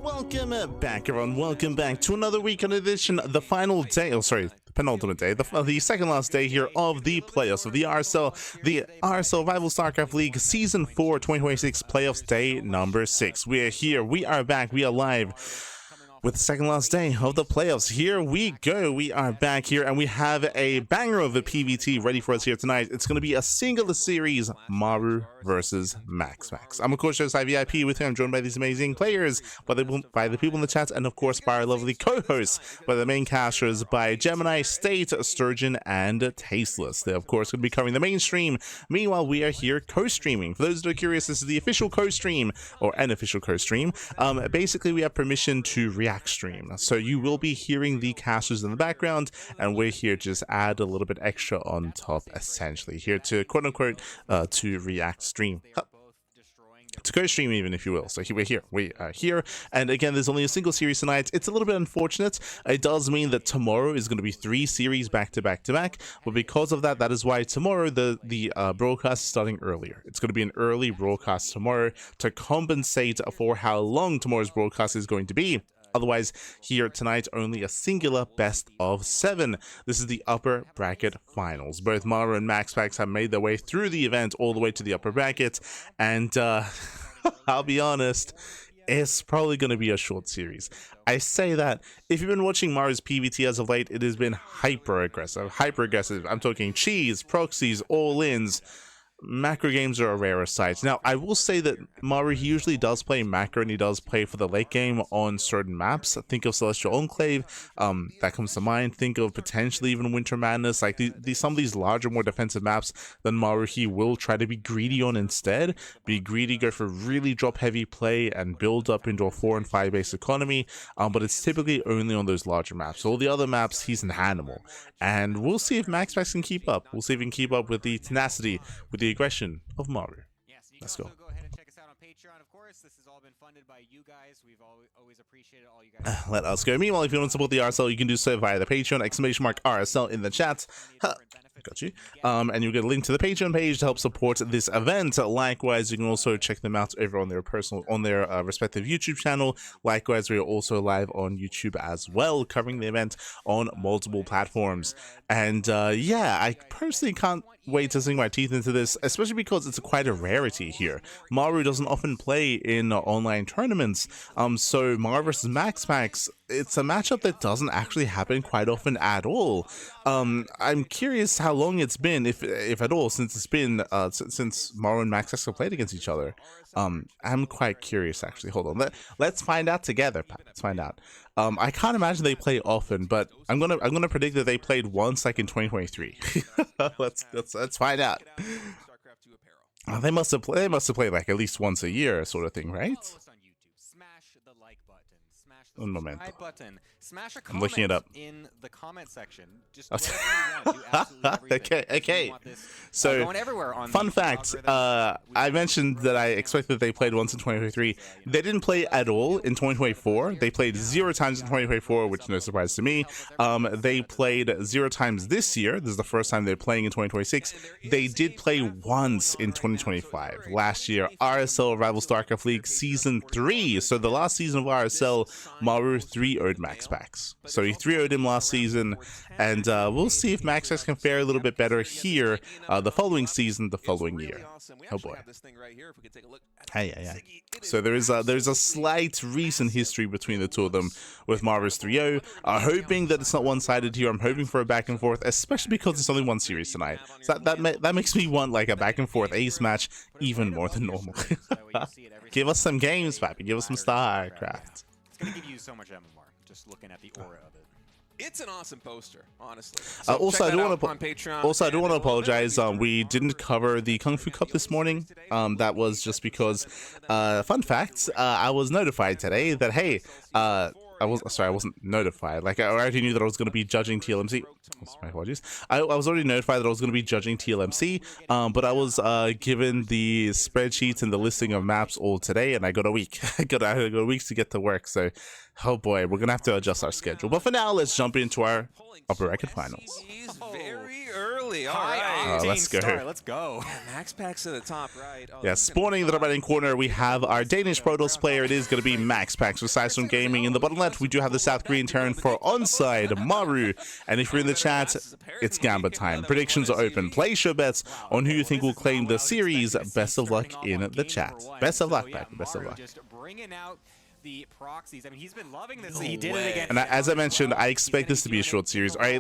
Welcome back, everyone. Welcome back to another weekend edition, the final day, the penultimate day, the second last day here of the playoffs of the RSL Rival StarCraft League Season 4 2026 Playoffs Day number 6. We are here, we are back, we are live with the second last day of the playoffs. Here we go. We are back here, and we have a banger of a PvT ready for us here tonight. It's going to be a singular series, Maru versus MaxPax. I'm, of course, just VIP with him. I'm joined by these amazing players, by the people in the chat, and, of course, by our lovely co-hosts, by the main casters, by Gemini, State, Sturgeon, and Tasteless. They're, of course, going to be covering the mainstream. Meanwhile, we are here co-streaming. For those that are curious, this is the official co-stream, or an official co-stream. Basically, we have permission to react stream, so you will be hearing the casters in the background, and we're here to just add a little bit extra on top, essentially here to quote-unquote to react stream, to co-stream even, if you will. So we are here, and again, there's only a single series tonight. It's a little bit unfortunate. It does mean that tomorrow is going to be 3 series back to back, but because of that, that is why tomorrow the broadcast is starting earlier. It's going to be an early broadcast tomorrow to compensate for how long tomorrow's broadcast is going to be. Otherwise, here tonight, only a singular best of 7. This is the upper bracket finals. Both Maru and MaxPax have made their way through the event all the way to the upper bracket, and I'll be honest, it's probably going to be a short series. I say that, if you've been watching Maru's PvT as of late, it has been hyper aggressive. I'm talking cheese, proxies, all-ins. Macro games are a rarer sight. Now, I will say that Maru, he usually does play macro, and he does play for the late game on certain maps. Think of Celestial Enclave, that comes to mind. Think of potentially even Winter Madness. Like some of these larger, more defensive maps than Maru, he will try to be greedy on instead. Be greedy, go for really drop heavy play, and build up into a 4 and 5 base economy. But it's typically only on those larger maps. All the other maps, he's an animal. And we'll see if MaxPax can keep up. We'll see if he can keep up with the tenacity, with the aggression of Maru. Let's go. Go ahead and check us out on Patreon, of course. This has all been funded by you guys. We've always appreciated all you guys. Let us go. Meanwhile, if you want to support the RSL, you can do so via the Patreon, !RSL in the chat. Got you. And you'll get a link to the Patreon page to help support this event. Likewise, you can also check them out over on their respective YouTube channel. Likewise, we are also live on YouTube as well, covering the event on multiple platforms. And yeah, I personally can't wait to sink my teeth into this, especially because it's quite a rarity here. Maru doesn't often play in online tournaments, so Maru versus MaxPax, it's a matchup that doesn't actually happen quite often at all. I'm curious how long it's been, if at all, since it's been since Maru and MaxPax have played against each other. I'm quite curious, actually. Hold on, let's find out together, Pat. Let's find out. I can't imagine they play often, but I'm gonna predict that they played once, like in 2023. let's find out. They must have played like at least once a year, sort of thing, right? Un momento. Smash a I'm looking it up. in the comment section. Just whatever you want. Do absolutely everything. Okay. So, going everywhere on fun fact, I mentioned that I expect that they played once in 2023. They didn't play at all in 2024. They played 0 times in 2024, which is no surprise to me. They played 0 times this year. This is the first time they're playing in 2026. They did play once in 2025. Last year, RSL Rival StarCraft League Season 3. So the last season of RSL, Maru 3-0'd MaxPax. So he 3-0'd him last season, and we'll see if MaxPax can fare a little bit better here the following season, the following year. Oh boy. Hey. So there's a slight recent history between the two of them, with Maru's 3-0. Hoping that it's not one-sided here. I'm hoping for a back and forth, especially because it's only one series tonight. So that makes me want like a back and forth ace match even more than normal. Give us some games, Pappy. Give us some StarCraft. It's gonna give you so much MMR just looking at the aura of it. It's an awesome poster, honestly. So also, I do want to apologize. We didn't cover the Kung Fu Cup this morning. That was just because, fun fact, I was notified today that, hey, I wasn't notified. Like, I already knew that I was going to be judging TLMC. My apologies. I was already notified that I was going to be judging TLMC, but I was given the spreadsheets and the listing of maps all today, and I got a week. I got a week to get to work, so, oh boy, we're going to have to adjust our schedule. But for now, let's jump into our upper bracket finals. He's very early. early. All High right. octane let's go. start. Let's go. MaxPax at the top right. Oh, Yeah, this is gonna spawning be in the fun. right-hand corner, we have our Danish Protoss player. It is going to be MaxPax with Sidestone Gaming. In the bottom left, we do have the South Korean turn for onside, Maru. And if you're in the chat, it's Gambit time. Predictions are open. Place your bets on who you think will claim the series. Best of luck in the chat. Best of luck, Pack. Best of luck. Just bringing out the proxies. I mean, he's been loving this. He did it again. And as I mentioned, I expect this to be a short series. I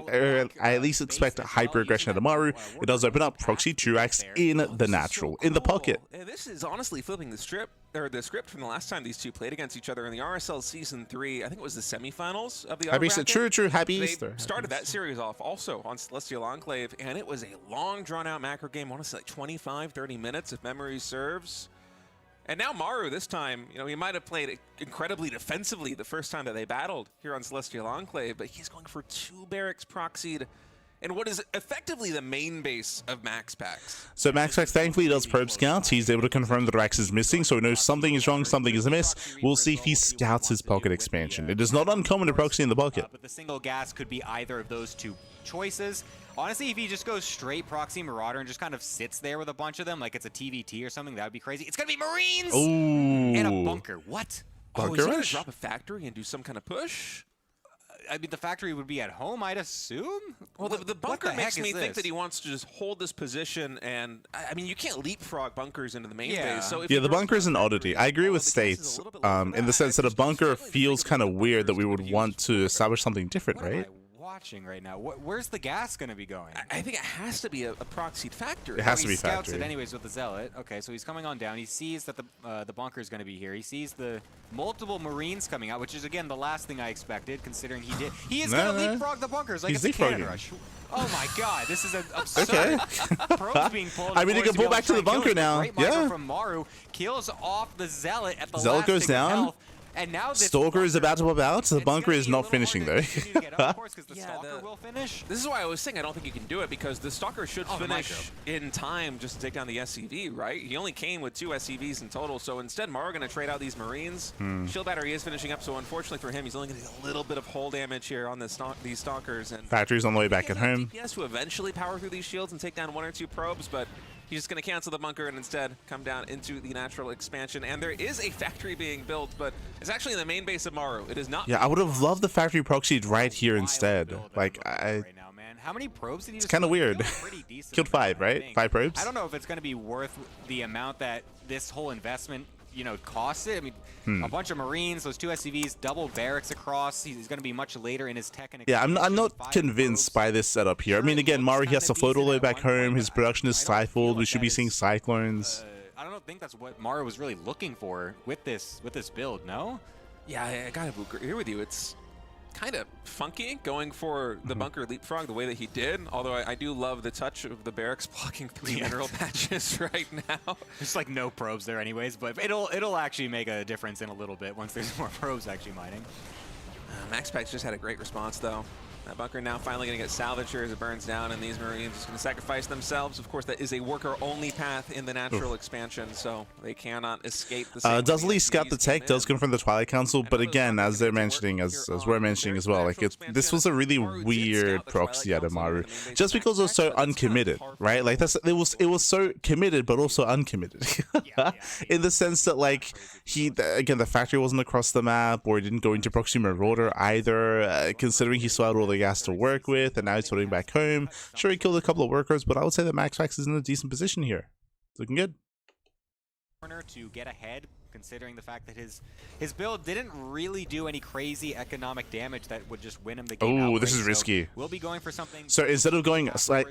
at least expect hyper aggression at Maru. It does open up proxy 2x in the natural, in the pocket. And this is honestly flipping the script from the last time these two played against each other in the RSL Season 3. I think it was the semifinals of the Happy Easter. True. Happy They Easter. started that series off also on Celestial Enclave, and it was a long, drawn-out macro game. I want to say like 25, 30 minutes, if memory serves. And now Maru, this time, you know, he might have played incredibly defensively the first time that they battled here on Celestial Enclave, but he's going for 2 barracks proxied in what is effectively the main base of MaxPax. So MaxPax thankfully does probe scouts. He's able to confirm that Rax is missing, so he knows something is wrong, something is amiss. We'll see if he scouts his pocket expansion. It is not uncommon to proxy in the pocket. But the single gas could be either of those two choices. Honestly, if he just goes straight proxy Marauder and just kind of sits there with a bunch of them, like it's a TvT or something, that would be crazy. It's going to be Marines! Ooh. And a bunker. What? Bunker he's going rush? to drop a factory and do some kind of push? I mean, the factory would be at home, I'd assume? Well, the bunker what the makes heck me is think this? that he wants to just hold this position, and I mean, you can't leapfrog bunkers into the main Yeah. base. So if Yeah, he the throws bunker is an down oddity. factory, I agree well, with the guess is States, a little bit less in the sense that a bunker feels kind of weird that we would want to establish something different, What am right? I watching right now? Where's the gas going to be going? I think it has to be a proxied factory. It has to He be scouts factory. it anyways with the Zealot. Okay, so he's coming on down. He sees that the bunker is going to be here. He sees the multiple Marines coming out, which is, again, the last thing I expected, considering he did. He is going to leapfrog the bunkers like He's it's a cannon leapfrogging. rush. Oh my god, this is an absurd. Okay. Probes being pulled. I mean, he of course, can pull be able back to try the and kill bunker us. now. Great micro Yeah. from Maru kills off the Zealot at the Zealot last goes tick of down. health. And now this Stalker is bunker, about to pop out. The it's bunker gonna is be a not little finishing, harder though. to continue to get up, of course, 'cause the Yeah, Stalker will finish. This is why I was saying I don't think you can do it, because the Stalker should Oh, the finish micro. in time just to take down the SCV, right? He only came with 2 SCVs in total, so instead Maru going to trade out these Marines. Shield battery is finishing up, so unfortunately for him, he's only going to get a little bit of hull damage here on this these Stalkers. And Factory's on the way back at home. DPS to eventually power through these shields and take down 1 or 2 probes, but he's just going to cancel the bunker and instead come down into the natural expansion. And there is a factory being built, but it's actually in the main base of Maru. It is not. Yeah, I would have loved the factory proxied right here instead. Like, Right now, man. How many probes did he It's just kinda kill? weird. Killed a pretty decent Killed 5, amount, I right? think. 5 probes? I don't know if it's going to be worth the amount that this whole investment, you know, costs it. I mean, a bunch of Marines, those 2 SCVs, double barracks across. He's going to be much later in his tech and yeah, I'm expansion. not 5 convinced by this setup here. I mean, again, Maru, he has to float all the way back home. His production is stifled. We should be seeing cyclones. I don't think that's what Maru was really looking for with this build, no? Yeah, I gotta agree with you. It's kind of funky going for the bunker leapfrog the way that he did, although I do love the touch of the barracks blocking 3 mineral patches right now. There's like no probes there anyways, but it'll actually make a difference in a little bit once there's more probes actually mining. MaxPax just had a great response though. That bunker now finally going to get salvaged here as it burns down, and these Marines just going to sacrifice themselves. Of course, that is a worker-only path in the natural expansion, so they cannot escape the same Does at way least scout the SCVs came tech, does in. confirm the Twilight Council, but again, as they're mentioning, as we're mentioning as well, like this was a really weird proxy out of Maru, just because it was so uncommitted, right? Like it was so committed, but also uncommitted, in the sense that like again the factory wasn't across the map, or he didn't go into proxy Marauder either, considering he still had all the gas to work with, and now he's floating back home. Sure, he killed a couple of workers, but I would say that MaxPax is in a decent position here. It's looking good. To get ahead, considering the fact that his build didn't really do any crazy economic damage that would just win him the game. Oh, this is outright. risky. So we'll be going for something. So instead of going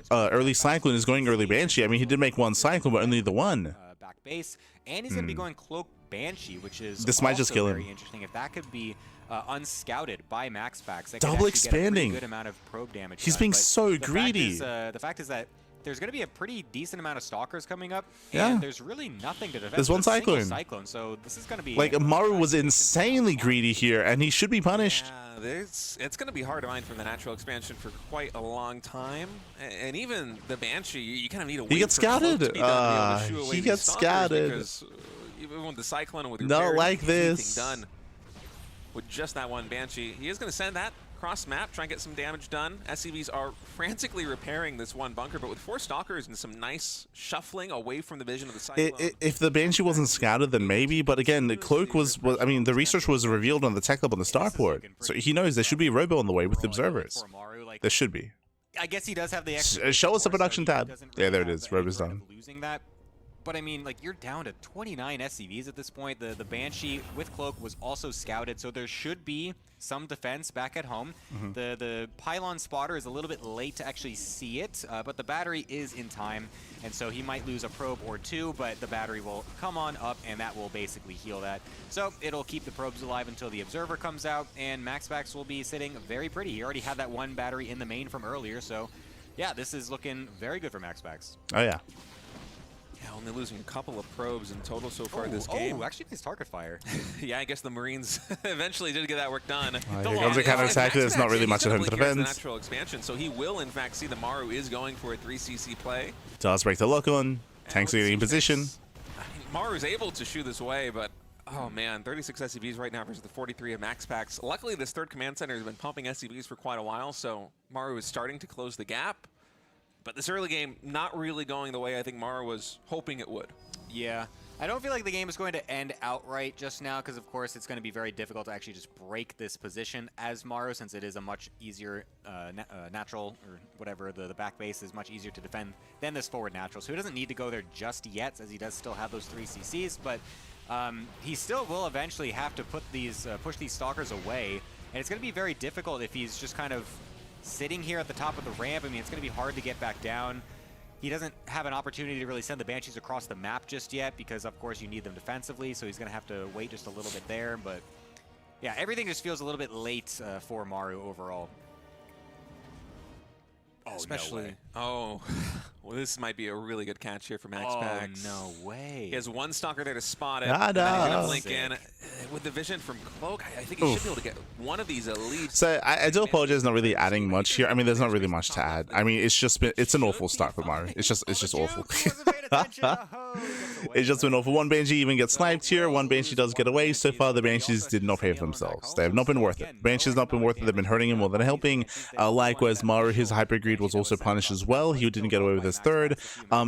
early Cyclone, is going early Banshee. I mean, he did make 1 Cyclone, but only the 1. Back base, and he's going to be going Cloak Banshee, which is This might just also kill him. very interesting. If that could be unscouted by MaxPax, that could Double actually expanding. get a pretty good amount of probe damage. He's done. being But so the greedy. the fact is that there's going to be a pretty decent amount of Stalkers coming up, Yeah. and there's really nothing to defend. There's one It's a single Cyclone. so this is going to be Like Maru was insanely greedy here, and he should be punished. Yeah, it's going to be hard to mine from the natural expansion for quite a long time, and even the Banshee, you kind of need to wait gets for Cloak scouted. to be done to be able to shoo away He these gets Stalkers, scouted. because even with the Cyclone, with your Not barely like anything this. done with just that 1 Banshee, he is going to send that across map, try and get some damage done. SCVs are frantically repairing this one bunker, but with 4 Stalkers and some nice shuffling away from the vision of the Cyclone. If the Banshee wasn't scouted, then maybe. But again, the Cloak was I mean, the research was revealed on the tech lab on the starport. So he knows there should be a Robo on the way with the observers. There should be. I guess he does have the extra. Show us the production tab. Yeah, there it is. Robo's done. Losing that. But I mean, like, you're down to 29 SCVs at this point. The Banshee with Cloak was also scouted, so there should be some defense back at home. The Pylon spotter is a little bit late to actually see it, but the battery is in time, and so he might lose a probe or 2, but the battery will come on up, and that will basically heal that. So it'll keep the probes alive until the observer comes out, and MaxPax will be sitting very pretty. He already had that 1 battery in the main from earlier, so yeah, this is looking very good for MaxPax. Oh, yeah. Yeah, only losing a couple of probes in total so far this game. Oh, actually, it's target fire. Yeah, I guess the Marines eventually did get that work done. Here comes a counterattack. There's not really much at home to defend. Natural expansion, so he will, in fact, see the Maru is going for a 3cc play. Does break the lock on. Tanks are getting in position. Maru's able to shoot this away, but oh man, 36 SCVs right now versus the 43 of MaxPax. Luckily, this third command center has been pumping SCVs for quite a while, so Maru is starting to close the gap. But this early game, not really going the way I think Maru was hoping it would. Yeah. I don't feel like the game is going to end outright just now because, of course, it's going to be very difficult to actually just break this position as Maru, since it is a much easier natural, or whatever, the back base is much easier to defend than this forward natural. So he doesn't need to go there just yet, as he does still have those 3 CCs, but he still will eventually have to put these push these Stalkers away, and it's going to be very difficult if he's just kind of sitting here at the top of the ramp. I mean, it's going to be hard to get back down. He doesn't have an opportunity to really send the Banshees across the map just yet because, of course, you need them defensively, so he's going to have to wait just a little bit there. But, yeah, everything just feels a little bit late for Maru overall. Oh, especially. No well, this might be a really good catch here for MaxPax. Oh, no way. He has 1 Stalker there to spot it. And then he's gonna blink in. With the vision from Cloak, I think he should be able to get one of these elites. So I do apologize, not really adding much here. I mean, there's not really much to add. I mean, it's an awful start for Maru. It's just awful. It's just been awful. 1 Banshee even gets sniped here. 1 Banshee does get away. So far, the Banshees did not pay for themselves. They have not been worth it. Banshee's not been worth it. They've been hurting him more than helping. Likewise, Maru, his hyper greed was also punished as well. He didn't get away with his 3rd.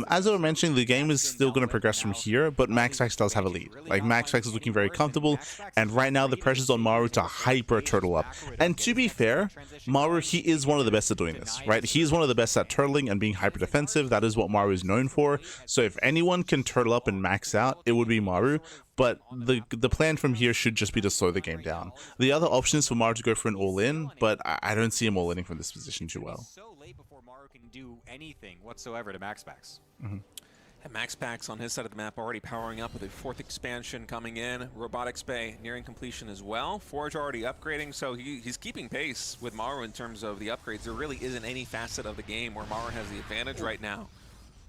As I was mentioning, the game is still going to progress from here, but MaxPax does have a lead. Like, MaxPax is looking very comfortable, and right now the pressure's on Maru to hyper turtle up. And to be fair, Maru, he is one of the best at doing this, right? He's one of the best at turtling and being hyper defensive. That is what Maru is known for. So if anyone can turtle up and max out, it would be Maru. But the plan from here should just be to slow the game down. The other option is for Maru to go for an all-in, but I don't see him all-inning from this position too well. So late before Maru can do anything whatsoever to MaxPax. And MaxPax on his side of the map already powering up with a 4th expansion coming in. Robotics Bay nearing completion as well. Forge already upgrading, so he's keeping pace with Maru in terms of the upgrades. There really isn't any facet of the game where Maru has the advantage right now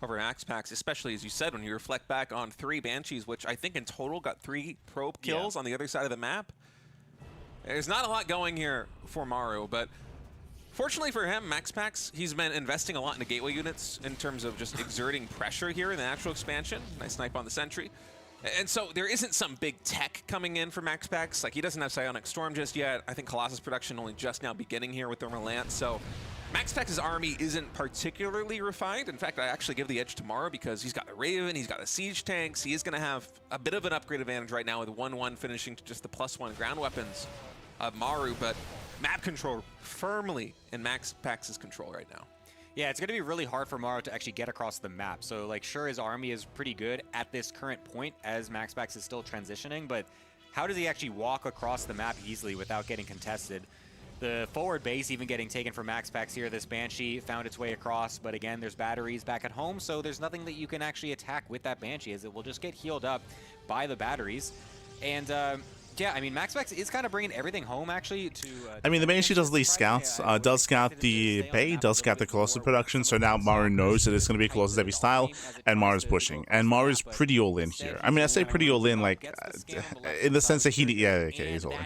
over MaxPax, especially as you said, when you reflect back on 3 Banshees, which I think in total got 3 probe kills on the other side of the map. There's not a lot going here for Maru, but fortunately for him, MaxPax, he's been investing a lot into gateway units in terms of just exerting pressure here in the natural expansion. Nice snipe on the sentry. And so there isn't some big tech coming in for MaxPax. Like, he doesn't have Psionic Storm just yet. I think Colossus production only just now beginning here with Thermal Lance. So MaxPax's army isn't particularly refined. In fact, I actually give the edge to Maru because he's got a Raven, he's got a Siege tanks. He is going to have a bit of an upgrade advantage right now with 1-1 finishing to just the +1 ground weapons of Maru. But map control firmly in MaxPax's control right now. Yeah, it's going to be really hard for Maru to actually get across the map. So, like, sure, his army is pretty good at this current point as MaxPax is still transitioning, but how does he actually walk across the map easily without getting contested? The forward base even getting taken from MaxPax here. This Banshee found its way across, but again, there's batteries back at home, so there's nothing that you can actually attack with that Banshee, as it will just get healed up by the batteries. And yeah, I mean, MaxPax is kind of bringing everything home, actually. I mean, the Banshee does lead scouts, does scout the Bay, does scout the Colossus production, so now Maru knows that it's going to be a Colossus heavy style, and Maru's pushing. And Maru's pretty all-in here. I mean, I say pretty all-in, like, in the sense that he's all-in.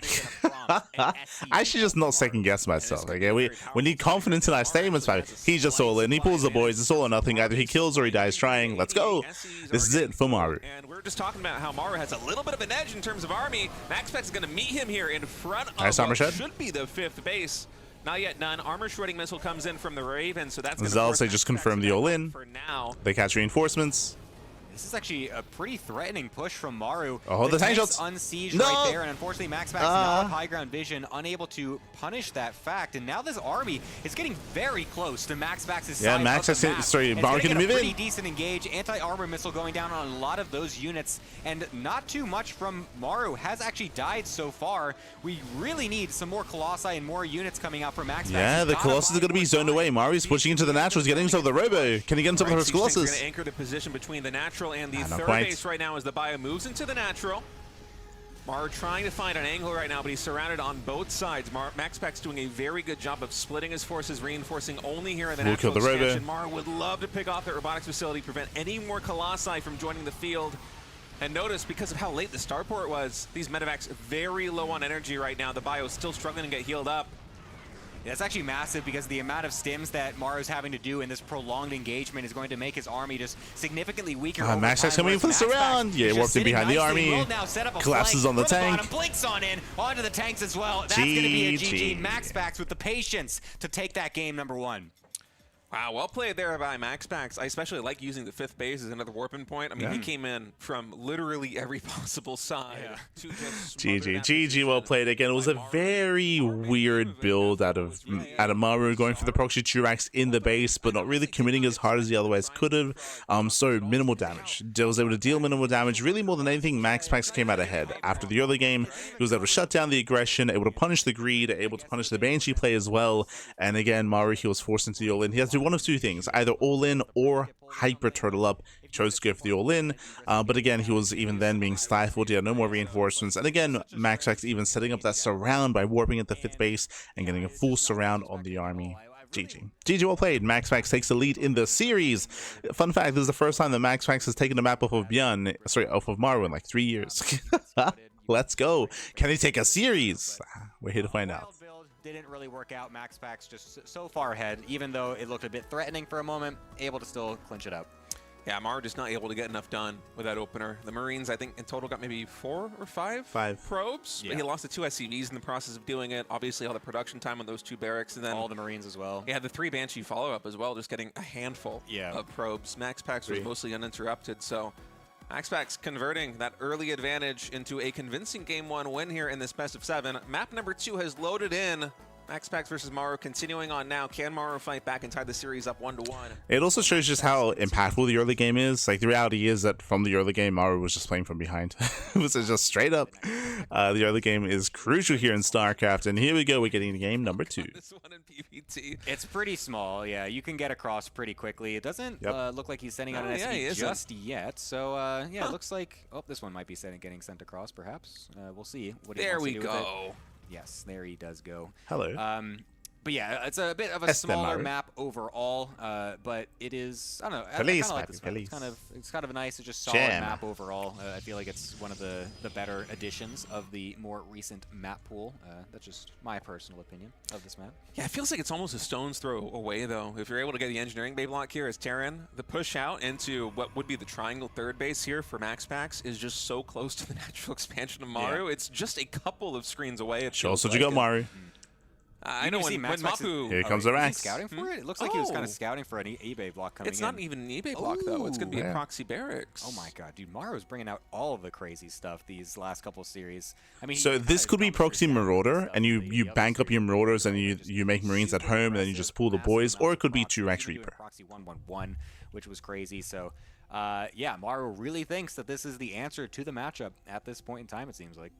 I should just not second-guess myself, okay? We need confidence in our statements, man. He's just all-in. He pulls the boys. It's all or nothing. Either he kills or he dies trying. Let's go. This is it for Maru. And we're just talking about how Maru has a little bit of an edge in terms of army. MaxPax is going to meet him here in front of what should be the 5th base. Not yet, none. Armor shredding missile comes in from the Raven, so that's going to Zealous, they just confirmed the all-in. for now. They catch reinforcements. This is actually a pretty threatening push from Maru. Oh, the tank shots. Unsieged No! right there, and unfortunately MaxPax not have high ground vision, unable to punish that fact. And now this army is getting very close to MaxPax's side MaxPax, of the map. sorry, Maru can move in. Pretty decent engage, anti-armor missile going down on a lot of those units, and not too much from Maru has actually died so far. We really need some more Colossi and more units coming out from MaxPax. Yeah, the Colossus is going to be zoned away. Maru's pushing into the Naturals, getting himself the Robo. Can he get himself the Colossus? Going to anchor the position between the natural and the third base right now as the bio moves into the natural. Maru trying to find an angle right now, but he's surrounded on both sides. MaxPax doing a very good job of splitting his forces, reinforcing only here in the natural expansion. Maru would love to pick off that robotics facility, prevent any more Colossi from joining the field. And notice, because of how late the starport was, these medevacs very low on energy right now. The bio is still struggling to get healed up. Yeah, it's actually massive because the amount of stims that Maru's having to do in this prolonged engagement is going to make his army just significantly weaker. MaxPax coming in for the surround. Yeah, warped in behind the army. Collapses on the tank. Blinks on in onto the tanks as well. That's going to be a GG. MaxPax with the patience to take that game #1. Wow, well played there by MaxPax. I especially like using the 5th base as another warping point. I mean, he came in from literally every possible side. To just GG, well played again. It was a very weird build out of Maru, going for the proxy Turax in the base, but not really committing as hard as he otherwise could have. So minimal damage. He was able to deal minimal damage. Really, more than anything, MaxPax came out ahead. After the early game, he was able to shut down the aggression, able to punish the greed, able to punish the Banshee play as well. And again, Maru, he was forced into the all-in. He has to do one of two things, either all-in or hyper turtle up. He chose to go for the all-in, but again, he was even then being stifled. He had no more reinforcements, and again, MaxPax even setting up that surround by warping at the 5th base and getting a full surround on the army. GG, well played. MaxPax takes the lead in the series. Fun fact, this is the first time that MaxPax has taken the map off of Maru in like 3 years. Let's go. Can he take a series? We're here to find out. Didn't really work out. MaxPax just so far ahead, even though it looked a bit threatening for a moment, able to still clinch it up. Yeah, Maru just not able to get enough done with that opener. The Marines, I think, in total got maybe 4 or 5 probes. Yeah. But he lost the 2 SCVs in the process of doing it. Obviously, all the production time on those 2 barracks. And then all the Marines as well. Yeah, the 3 Banshee follow-up as well, just getting a handful of probes. MaxPax was mostly uninterrupted, so MaxPax converting that early advantage into a convincing Game 1 win here in this best of 7. Map #2 has loaded in. MaxPax versus Maru continuing on now. Can Maru fight back and tie the series up 1-1? It also shows just how impactful the early game is. Like, the reality is that from the early game, Maru was just playing from behind. It was just straight up. The early game is crucial here in StarCraft, and here we go. We're getting to game #2. This one in PvT. It's pretty small. Yeah, you can get across pretty quickly. It doesn't look like he's sending out an SCV just yet. So yeah, it looks like this one might be getting sent across. Perhaps we'll see. What he wants to do with it. Yes, there he does go. Hello. But yeah, it's a bit of a smaller map overall, but it is, I don't know, I kind of like this map. It's kind of a nice, just solid map overall. I feel like it's one of the better additions of the more recent map pool. That's just my personal opinion of this map. Yeah, it feels like it's almost a stone's throw away, though. If you're able to get the engineering bay block here as Terran, the push out into what would be the triangle 3rd base here for MaxPax is just so close to the natural expansion of Maru. It's just a couple of screens away. Show us what you got, Maru. I know when Mapu... Here comes the ranks. Scouting for it? It looks like he was kind of scouting for an eBay block coming in. It's not even an eBay block, though. It's going to be a proxy barracks. Oh my god, dude. Maru's bringing out all of the crazy stuff these last couple series. I mean, so this could be proxy Marauder, and you bank up your Marauders, and you make Marines at home, and then you just pull the boys, or it could be 2x Reaper. Proxy 1-1-1, which was crazy. So yeah, Maru really thinks that this is the answer to the matchup at this point in time, it seems like.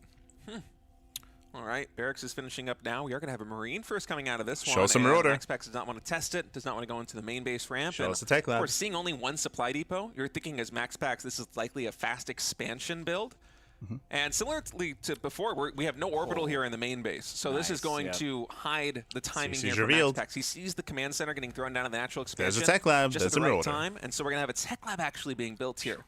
All right, Barracks is finishing up now. We are going to have a Marine first coming out of this one. Show us a Marauder. MaxPax does not want to test it, does not want to go into the main base ramp. Show us a tech lab. We're seeing only 1 supply depot. You're thinking as MaxPax, this is likely a fast expansion build. And similarly to before, we have no orbital here in the main base. So this is going to hide the timing here for MaxPax. He sees the command center getting thrown down in the natural expansion. There's a tech lab. Just at the right time. And so we're going to have a tech lab actually being built here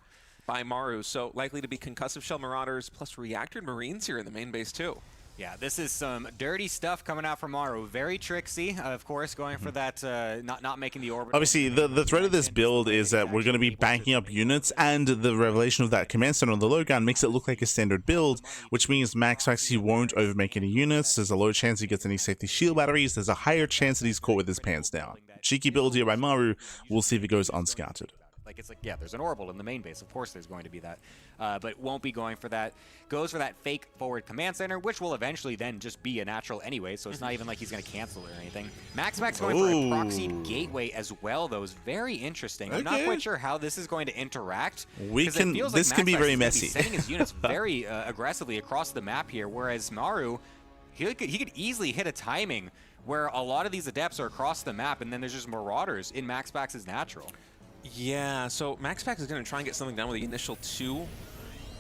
by Maru. So likely to be concussive shell Marauders plus reactored Marines here in the main base too. Yeah, this is some dirty stuff coming out from Maru. Very tricksy, of course, going for that, not making the orbital. Obviously, the threat of this build is that we're going to be banking up units, and the revelation of that command center on the low ground makes it look like a standard build, which means MaxPax, he won't overmake any units. There's a low chance he gets any safety shield batteries. There's a higher chance that he's caught with his pants down. Cheeky build here by Maru. We'll see if it goes unscouted. Like, it's like, yeah, there's an orbital in the main base. Of course there's going to be that. But won't be going for that. Goes for that fake forward command center, which will eventually then just be a natural anyway, so it's not even like he's going to cancel it or anything. MaxPax going for a proxied gateway as well, though, is very interesting. I'm not quite sure how this is going to interact. This can be very messy. Sending his units very aggressively across the map here, whereas Maru, he could easily hit a timing where a lot of these adepts are across the map, and then there's just marauders in MaxPax's natural. Yeah, so MaxPax is going to try and get something done with the initial 2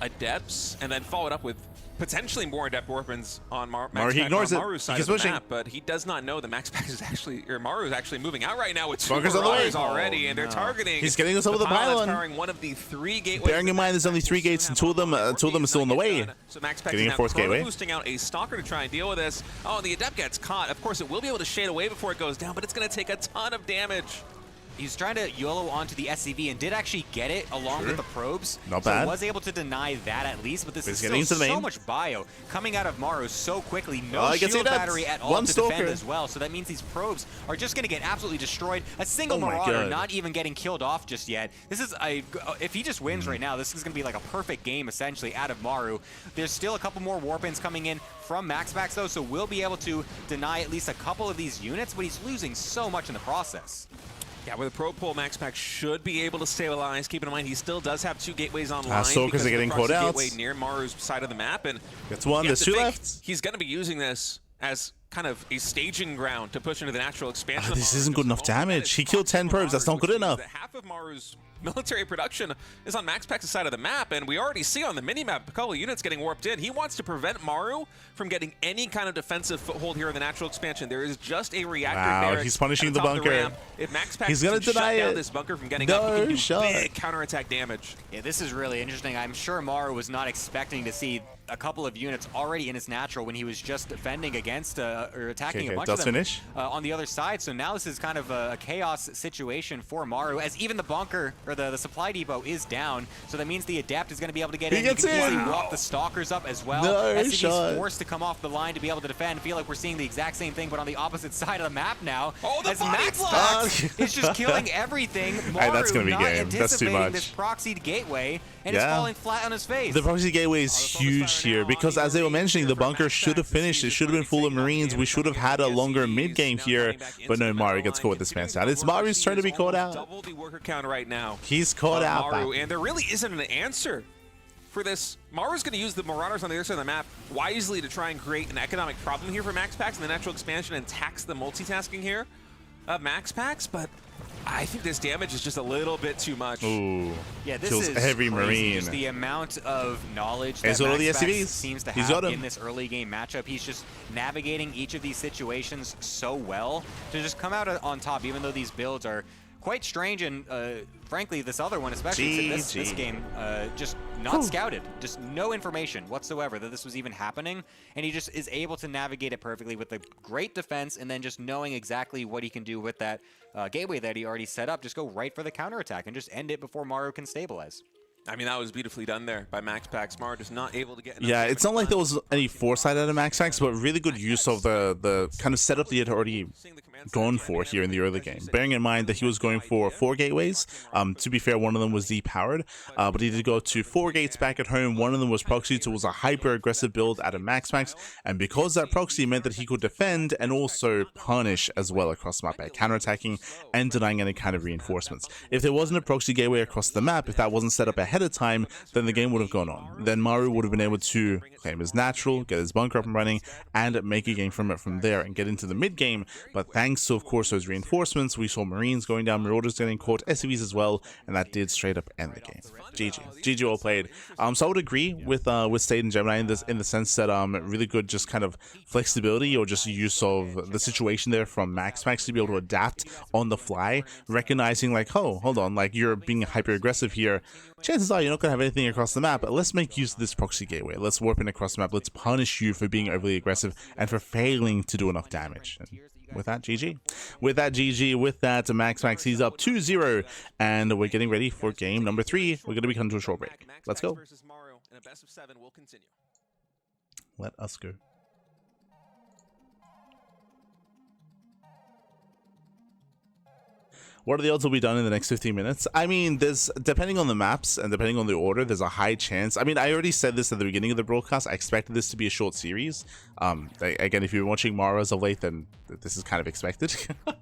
adepts, and then follow it up with potentially more adept weapons on He ignores it. Maru's side of the map, but he does not know that MaxPax is actually, or Maru is actually moving out right now with 2 marauders already, and they're targeting. He's getting us over the pylon. Powering one of the 3 gateways. Bearing in mind, there's only 3 gates, and two of them are still in the way. So MaxPax getting is a 4th gateway. boosting out a Stalker to try and deal with this. Oh, and the adept gets caught. Of course, it will be able to shade away before it goes down, but it's going to take a ton of damage. He's trying to YOLO onto the SCV and did actually get it along with the probes. Not bad. So was able to deny that at least, but this is getting still into the main. So much bio coming out of Maru so quickly. No I can see shield that. battery at all One to stalker. defend as well. So that means these probes are just going to get absolutely destroyed. A single Oh my Marauder God. not even getting killed off just yet. This is if he just wins right now, this is going to be like a perfect game essentially out of Maru. There's still a couple more warpins coming in from MaxPax though, so we'll be able to deny at least a couple of these units, but he's losing so much in the process. Yeah, with a pro pull, MaxPax should be able to stabilize. Keep in mind, he still does have 2 gateways online. Stalkers are getting caught out. Gateway near Maru's side of the map, and Gets one. There's 2 left. He's going to be using this as kind of a staging ground to push into the natural expansion. This isn't good enough damage. He killed 10 probes. That's not good enough. Half of Maru's military production is on MaxPax's side of the map, and we already see on the minimap a couple of units getting warped in. He wants to prevent Maru from getting any kind of defensive foothold here in the natural expansion. There is just a reactor barracks he's punishing at the top of bunker. Ramp. If MaxPax He's gonna can deny shut down it. this bunker from getting up, he can do shot. big counterattack damage. Yeah, this is really interesting. I'm sure Maru was not expecting to see a couple of units already in his natural when he was just defending against or attacking a bunch of them on the other side. So now this is kind of a chaos situation for Maru, as even the bunker or the supply depot is down. So that means the adept is going to be able to get in. He can easily walk the stalkers up as well. SCV's forced to come off the line to be able to defend. Feel like we're seeing the exact same thing, but on the opposite side of the map now. Oh, the as body MaxPax is just killing everything. Maru that's gonna be not game. That's too anticipating much. this proxied gateway, and it's falling flat on his face. The proxy gateway is huge here because, as they were mentioning, the bunker should have finished. It should have been full of Marines. We should have had a longer mid game here, but no, Maru gets caught with this man's out. It's Maru's turn to be caught out. Double the worker count right now. He's caught out. Maru, and there really isn't an answer for this. Maru's going to use the Marauders on the other side of the map wisely to try and create an economic problem here for MaxPax in the natural expansion and tax the multitasking here of MaxPax, but I think this damage is just a little bit too much. Ooh, yeah, this kills is every crazy. Marine. Just the amount of knowledge that all the MaxPax SCVs. seems to He's have got him. in this early game matchup. He's just navigating each of these situations so well to just come out on top, even though these builds are quite strange, and frankly, this other one, especially this game, just not scouted. Just no information whatsoever that this was even happening, and he just is able to navigate it perfectly with a great defense, and then just knowing exactly what he can do with that gateway that he already set up. Just go right for the counterattack and just end it before Maru can stabilize. I mean, that was beautifully done there by MaxPax. Maru just not able to get enough. Yeah, it's not like there was any foresight out of MaxPax, but really good use of the kind of setup that he had already gone for here in the early game. Bearing in mind that he was going for 4 gateways. To be fair, one of them was depowered, but he did go to 4 gates back at home. One of them was proxy, so it was a hyper-aggressive build out of MaxPax, and because that proxy meant that he could defend and also punish as well across the map by counterattacking and denying any kind of reinforcements. If there wasn't a proxy gateway across the map, if that wasn't set up ahead of time, then the game would have gone on. Then Maru would have been able to claim his natural, get his bunker up and running, and make a game from it from there and get into the mid game. But thank thanks to, of course, those reinforcements, we saw Marines going down, Marauders getting caught, SCVs as well, and that did straight up end the game. GG all played. So I would agree with State and Gemini in the sense that really good just kind of flexibility or just use of the situation there from MaxPax to be able to adapt on the fly, recognizing like, oh, hold on, like you're being hyper aggressive here. Chances are you're not gonna have anything across the map, but let's make use of this proxy gateway. Let's warp in across the map. Let's punish you for being overly aggressive and for failing to do enough damage. And with that, GG. With that, GG. With that, MaxPax, he's up 2-0, and we're getting ready for game number 3. We're going to be coming to a short break. Let's go. Let us go. What are the odds will be done in the next 15 minutes? I mean, there's, depending on the maps and depending on the order, there's a high chance. I mean, I already said this at the beginning of the broadcast. I expected this to be a short series. Again, if you've been watching Maru as of late, then this is kind of expected.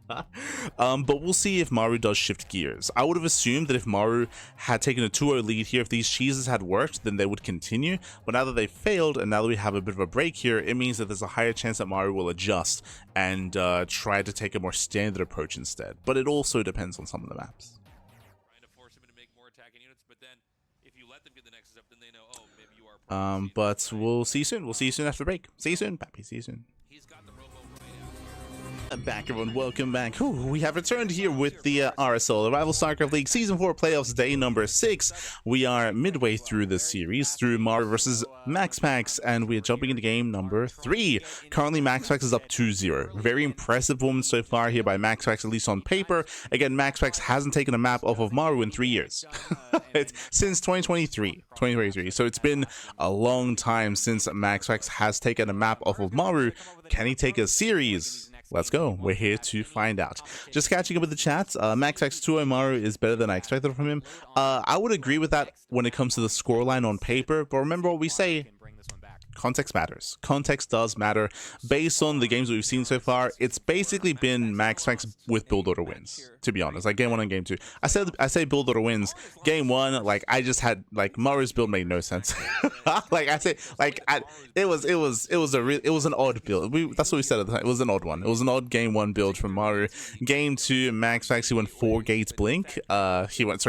But we'll see if Maru does shift gears. I would have assumed that if Maru had taken a 2-0 lead here, if these cheeses had worked, then they would continue. But now that they failed, and now that we have a bit of a break here, it means that there's a higher chance that Maru will adjust and try to take a more standard approach instead. But it also depends on some of the maps. But we'll see you soon. We'll see you soon after the break. See you soon, Pappy. See you soon. Back, everyone. Welcome back. Ooh, we have returned here with the RSL, the Rival StarCraft League Season 4 Playoffs, day number 6. We are midway through this series, through Maru versus MaxPax, and we are jumping into game number 3. Currently, MaxPax is up 2-0. Very impressive performance so far here by MaxPax, at least on paper. Again, MaxPax hasn't taken a map off of Maru in 3 years. It's since 2023. So it's been a long time since MaxPax has taken a map off of Maru. Can he take a series? Let's go. We're here to find out. Just catching up with the chats. MaxPax 2-0 Maru is better than I expected from him. I would agree with that when it comes to the scoreline on paper, but remember what we say. Context matters. Context does matter. Based on the games that we've seen so far, it's basically been MaxPax with build order wins, to be honest. Like game 1 and game 2. I say build order wins. Game 1, like I just had like Maru's build made no sense. It was an odd build. That's what we said at the time. It was an odd one. It was an odd game 1 build from Maru. Game 2, MaxPax, he went 4 gates blink. He went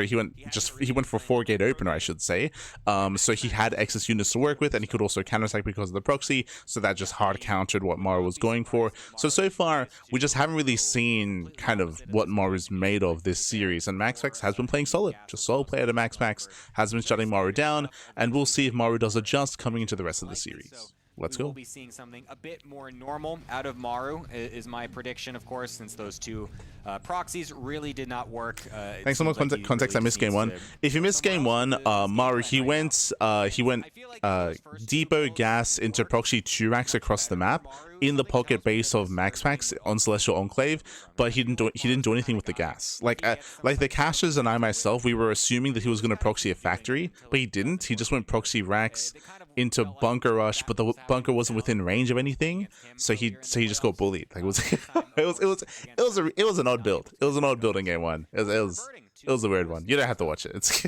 for 4 gate opener, I should say. So he had excess units to work with, and he could also counterattack because of the proxy, so that just hard countered what Maru was going for. So far we just haven't really seen kind of what Maru's made of this series, and MaxPax has been playing solid. Just solid player to MaxPax, has been shutting Maru down, and we'll see if Maru does adjust coming into the rest of the series. Let's go. We'll be seeing something a bit more normal out of Maru, is my prediction, of course, since those two proxies really did not work. Thanks so much. Context, I missed game 1. If you missed game 1, Maru, he went depot gas into proxy 2 racks across the map in the pocket base of MaxPax on Celestial Enclave, but he didn't do anything with the gas. Like the cachers and I myself, we were assuming that he was going to proxy a factory, but he didn't. He just went proxy racks into bunker rush, but the bunker wasn't within range of anything, so he just got bullied. Like it was an odd build. It was an odd build in game 1. It was a weird one. You don't have to watch it. It's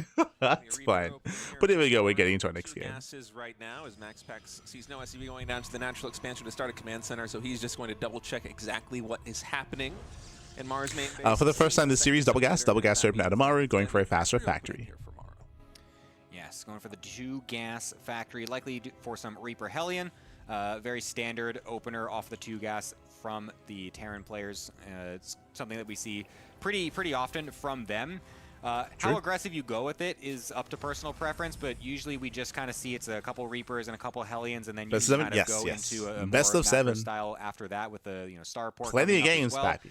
fine. But here we go. We're getting into our next game. Right now, as MaxPax sees no SCV going down to the natural expansion to start a command center, so he's just going to double check exactly what is happening in Maru's main base. For the first time this series, double gas open out of Maru, going for a faster factory. Going for the 2 gas factory, likely for some Reaper Hellion. Very standard opener off the 2 gas from the Terran players. It's something that we see pretty often from them. How aggressive you go with it is up to personal preference, but usually we just kind of see it's a couple Reapers and a couple Hellions, and then you kind of go into a best of 7 style after that with the Starport. Plenty of games, Pappy.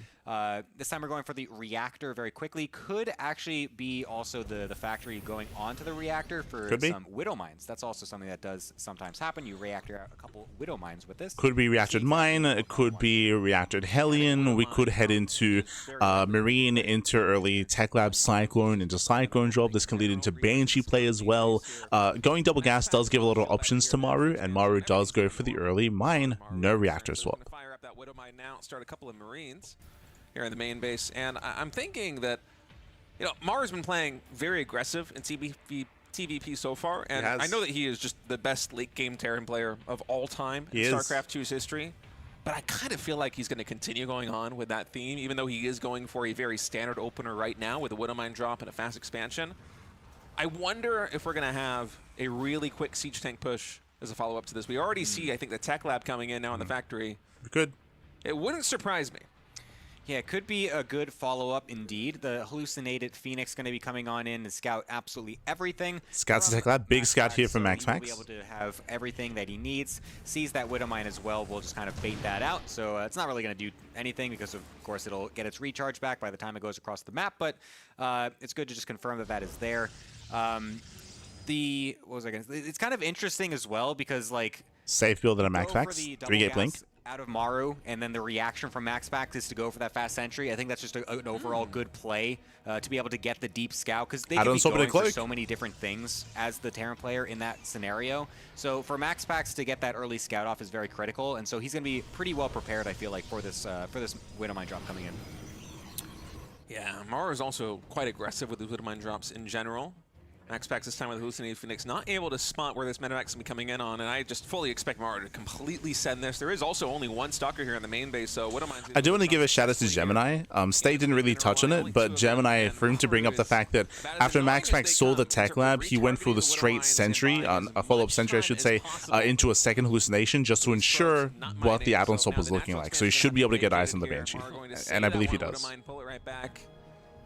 This time we're going for the reactor very quickly. Could actually be also the factory going onto the reactor for some Widow Mines. That's also something that does sometimes happen. You reactor out a couple Widow Mines with this. Could be reactored Mine. It could be reactored Hellion. We could head into Marine, into early Tech Lab Cyclone, into Cyclone Drop. This can lead into Banshee play as well. Going double gas does give a lot of options to Maru, and Maru does go for the early Mine. No reactor swap. Fire up that Widow Mine now. Start a couple of Marines here in the main base, and I'm thinking that Maru's been playing very aggressive in TvP so far, and I know that he is just the best late game Terran player of all time in StarCraft 2's history. But I kind of feel like he's going to continue going on with that theme, even though he is going for a very standard opener right now with a Widowmine drop and a fast expansion. I wonder if we're going to have a really quick siege tank push as a follow-up to this. We already see, I think, the tech lab coming in now in the factory. Good. It wouldn't surprise me. Yeah, it could be a good follow-up indeed. The hallucinated Phoenix going to be coming on in to scout absolutely everything. Scouts Tech Lab, big scout here from so MaxPax. He'll be able to have everything that he needs. Sees that Widowmine as well. We'll just kind of bait that out. So it's not really going to do anything because, of course, it'll get its recharge back by the time it goes across the map. But it's good to just confirm that that is there. What was I going to say? It's kind of interesting as well because, like, Safe build at a MaxPax. 3-gate blink. Out of Maru, and then the reaction from MaxPax is to go for that fast sentry. I think that's just an overall good play to be able to get the deep scout because they can be going for so many different things as the Terran player in that scenario. So for MaxPax to get that early scout off is very critical, and so he's going to be pretty well prepared, I feel like, for this Widowmine drop coming in. Yeah, Maru is also quite aggressive with the Widowmine drops in general. MaxPax this time with Hallucinated Phoenix not able to spot where this Medivac is going to be coming in on, and I just fully expect Maru to completely send this. There is also only one Stalker here in the main base, so I do want to give a shout out to Gemini. State didn't really touch on it, but Gemini, for him to bring up the fact that after MaxPax saw the tech lab, he went for the straight sentry, a follow-up sentry I should say, into a second hallucination just to ensure what the add-on swap was looking like. So he should be able to get eyes on the Banshee, and I believe he does.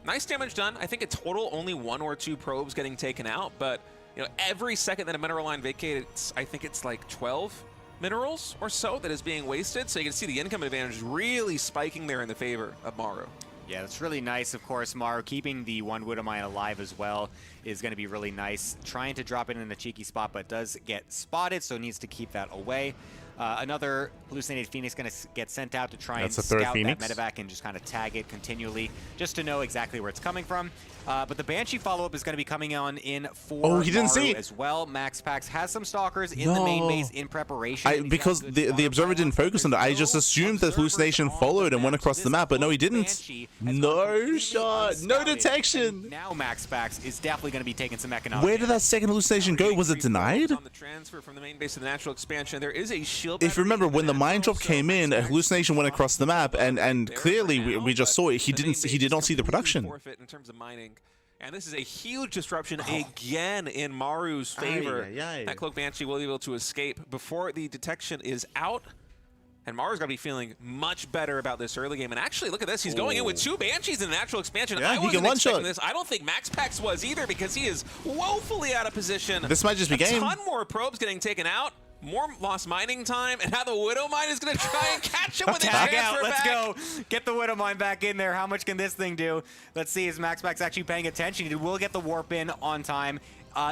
Nice damage done. I think in total only 1 or 2 probes getting taken out, but you know, every second that a mineral line vacates, I think it's like 12 minerals or so that is being wasted. So you can see the income advantage really spiking there in the favor of Maru. Yeah, that's really nice. Of course, Maru keeping the one Widowmine alive as well is going to be really nice. Trying to drop it in a cheeky spot, but does get spotted, so needs to keep that away. Another hallucinated Phoenix going to get sent out to try and scout that Medivac and just kind of tag it continually just to know exactly where it's coming from. But the Banshee follow-up is going to be coming on in for Maru as well. MaxPax has some Stalkers in the main base in preparation. Because the Observer didn't focus on it, I just assumed that hallucination followed and went across the map, but no, he didn't. No shot, no detection. Now MaxPax is definitely going to be taking some economic. Where did that second hallucination go? Was it denied? On the transfer from the main base to the natural expansion, there is a shield. If you remember, when the mine drop came in, a hallucination went across the map, and clearly we just saw it. He did not see the production. In terms of mining. And this is a huge disruption again in Maru's favor. That Cloak Banshee will be able to escape before the detection is out. And Maru's got to be feeling much better about this early game. And actually, look at this. He's going in with 2 Banshees in the natural expansion. Yeah, I wasn't expecting this. I don't think MaxPax was either because he is woefully out of position. This might just be game. A ton more probes getting taken out. More lost mining time, and now the Widowmine is going to try and catch him with a transfer Let's back. go. Get the Widowmine back in there. How much can this thing do? Let's see, is MaxPax actually paying attention? He will get the warp in on time.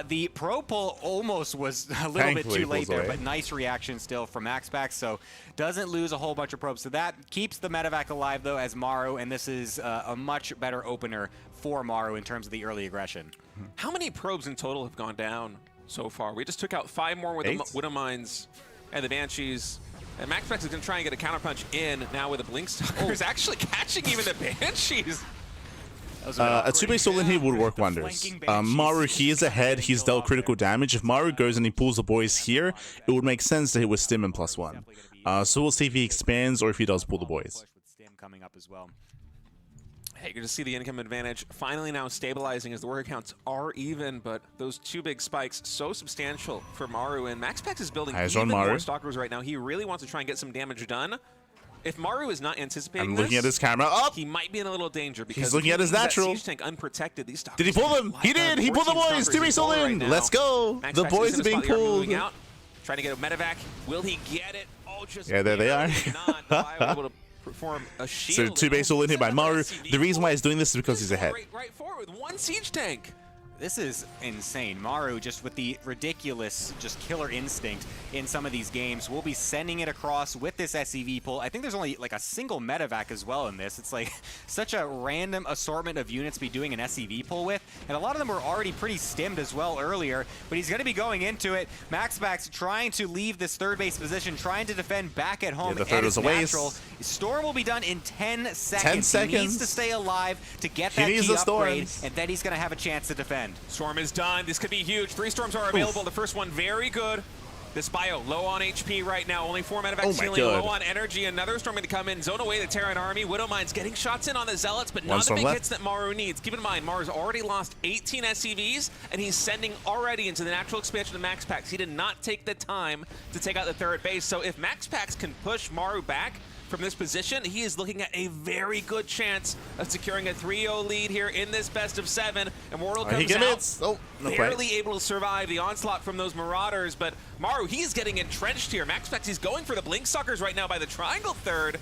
The pro pull almost was a little bit too late there, but nice reaction still from MaxPax, so doesn't lose a whole bunch of probes. So that keeps the Medivac alive, though, as Maru, and this is a much better opener for Maru in terms of the early aggression. How many probes in total have gone down so far? We just took out 5 more with the Widowmines and the Banshees. And MaxPax is going to try and get a counterpunch in now with the Blink Stalkers actually catching even the Banshees. A 2-base soul in here would work wonders. Maru, he is ahead. He's dealt critical damage. If Maru goes and he pulls the boys here, it would make sense to hit with Stim and +1. So we'll see if he expands or if he does pull the boys. Coming up as well. Hey, you're going to see the income advantage finally now stabilizing as the worker counts are even, but those 2 big spikes so substantial for Maru, and MaxPax is building even more Stalkers right now. He really wants to try and get some damage done. If Maru is not anticipating I'm looking at his camera. Up! He might be in a little danger because he's looking at his natural. Siege tank unprotected. These Stalkers did he pull them? He did! He pulled the boys! 2-base soul in! Let's go! The boys are being pulled. Trying to get a Medivac. Will he get it? Oh, just yeah, there they are. Perform a so 2-base soul in here by Maru. The reason why he's doing this is because he's ahead. Right forward with 1 siege tank. This is insane. Maru, just with the ridiculous, just killer instinct in some of these games, will be sending it across with this SCV pull. I think there's only like a single Medivac as well in this. It's like such a random assortment of units to be doing an SCV pull with, and a lot of them were already pretty stimmed as well earlier, but he's going to be going into it. MaxPax trying to leave this 3rd base position, trying to defend back at home. Yeah, the 3rd was a waste. Storm will be done in 10 seconds. 10 seconds. He needs to stay alive to get that key upgrade, and then he's going to have a chance to defend. Storm is done. This could be huge. 3 storms are available. The first one very good. This bio low on HP right now, only 4 medevacs Oh my healing, God. low on energy. Another storm going to come in, zone away the Terran army. Widowmine's getting shots in on the Zealots, but One not the storm big left. hits that Maru needs. Keep in mind, Maru's already lost 18 SCVs, and he's sending already into the natural expansion of MaxPax. He did not take the time to take out the third base, so if MaxPax can push Maru back from this position, he is looking at a very good chance of securing a 3-0 lead here in this best of 7. Immortal comes out, Oh, no barely play. able to survive the onslaught from those Marauders, but Maru, he's getting entrenched here. MaxPax, he's going for the Blink Suckers right now by the Triangle third.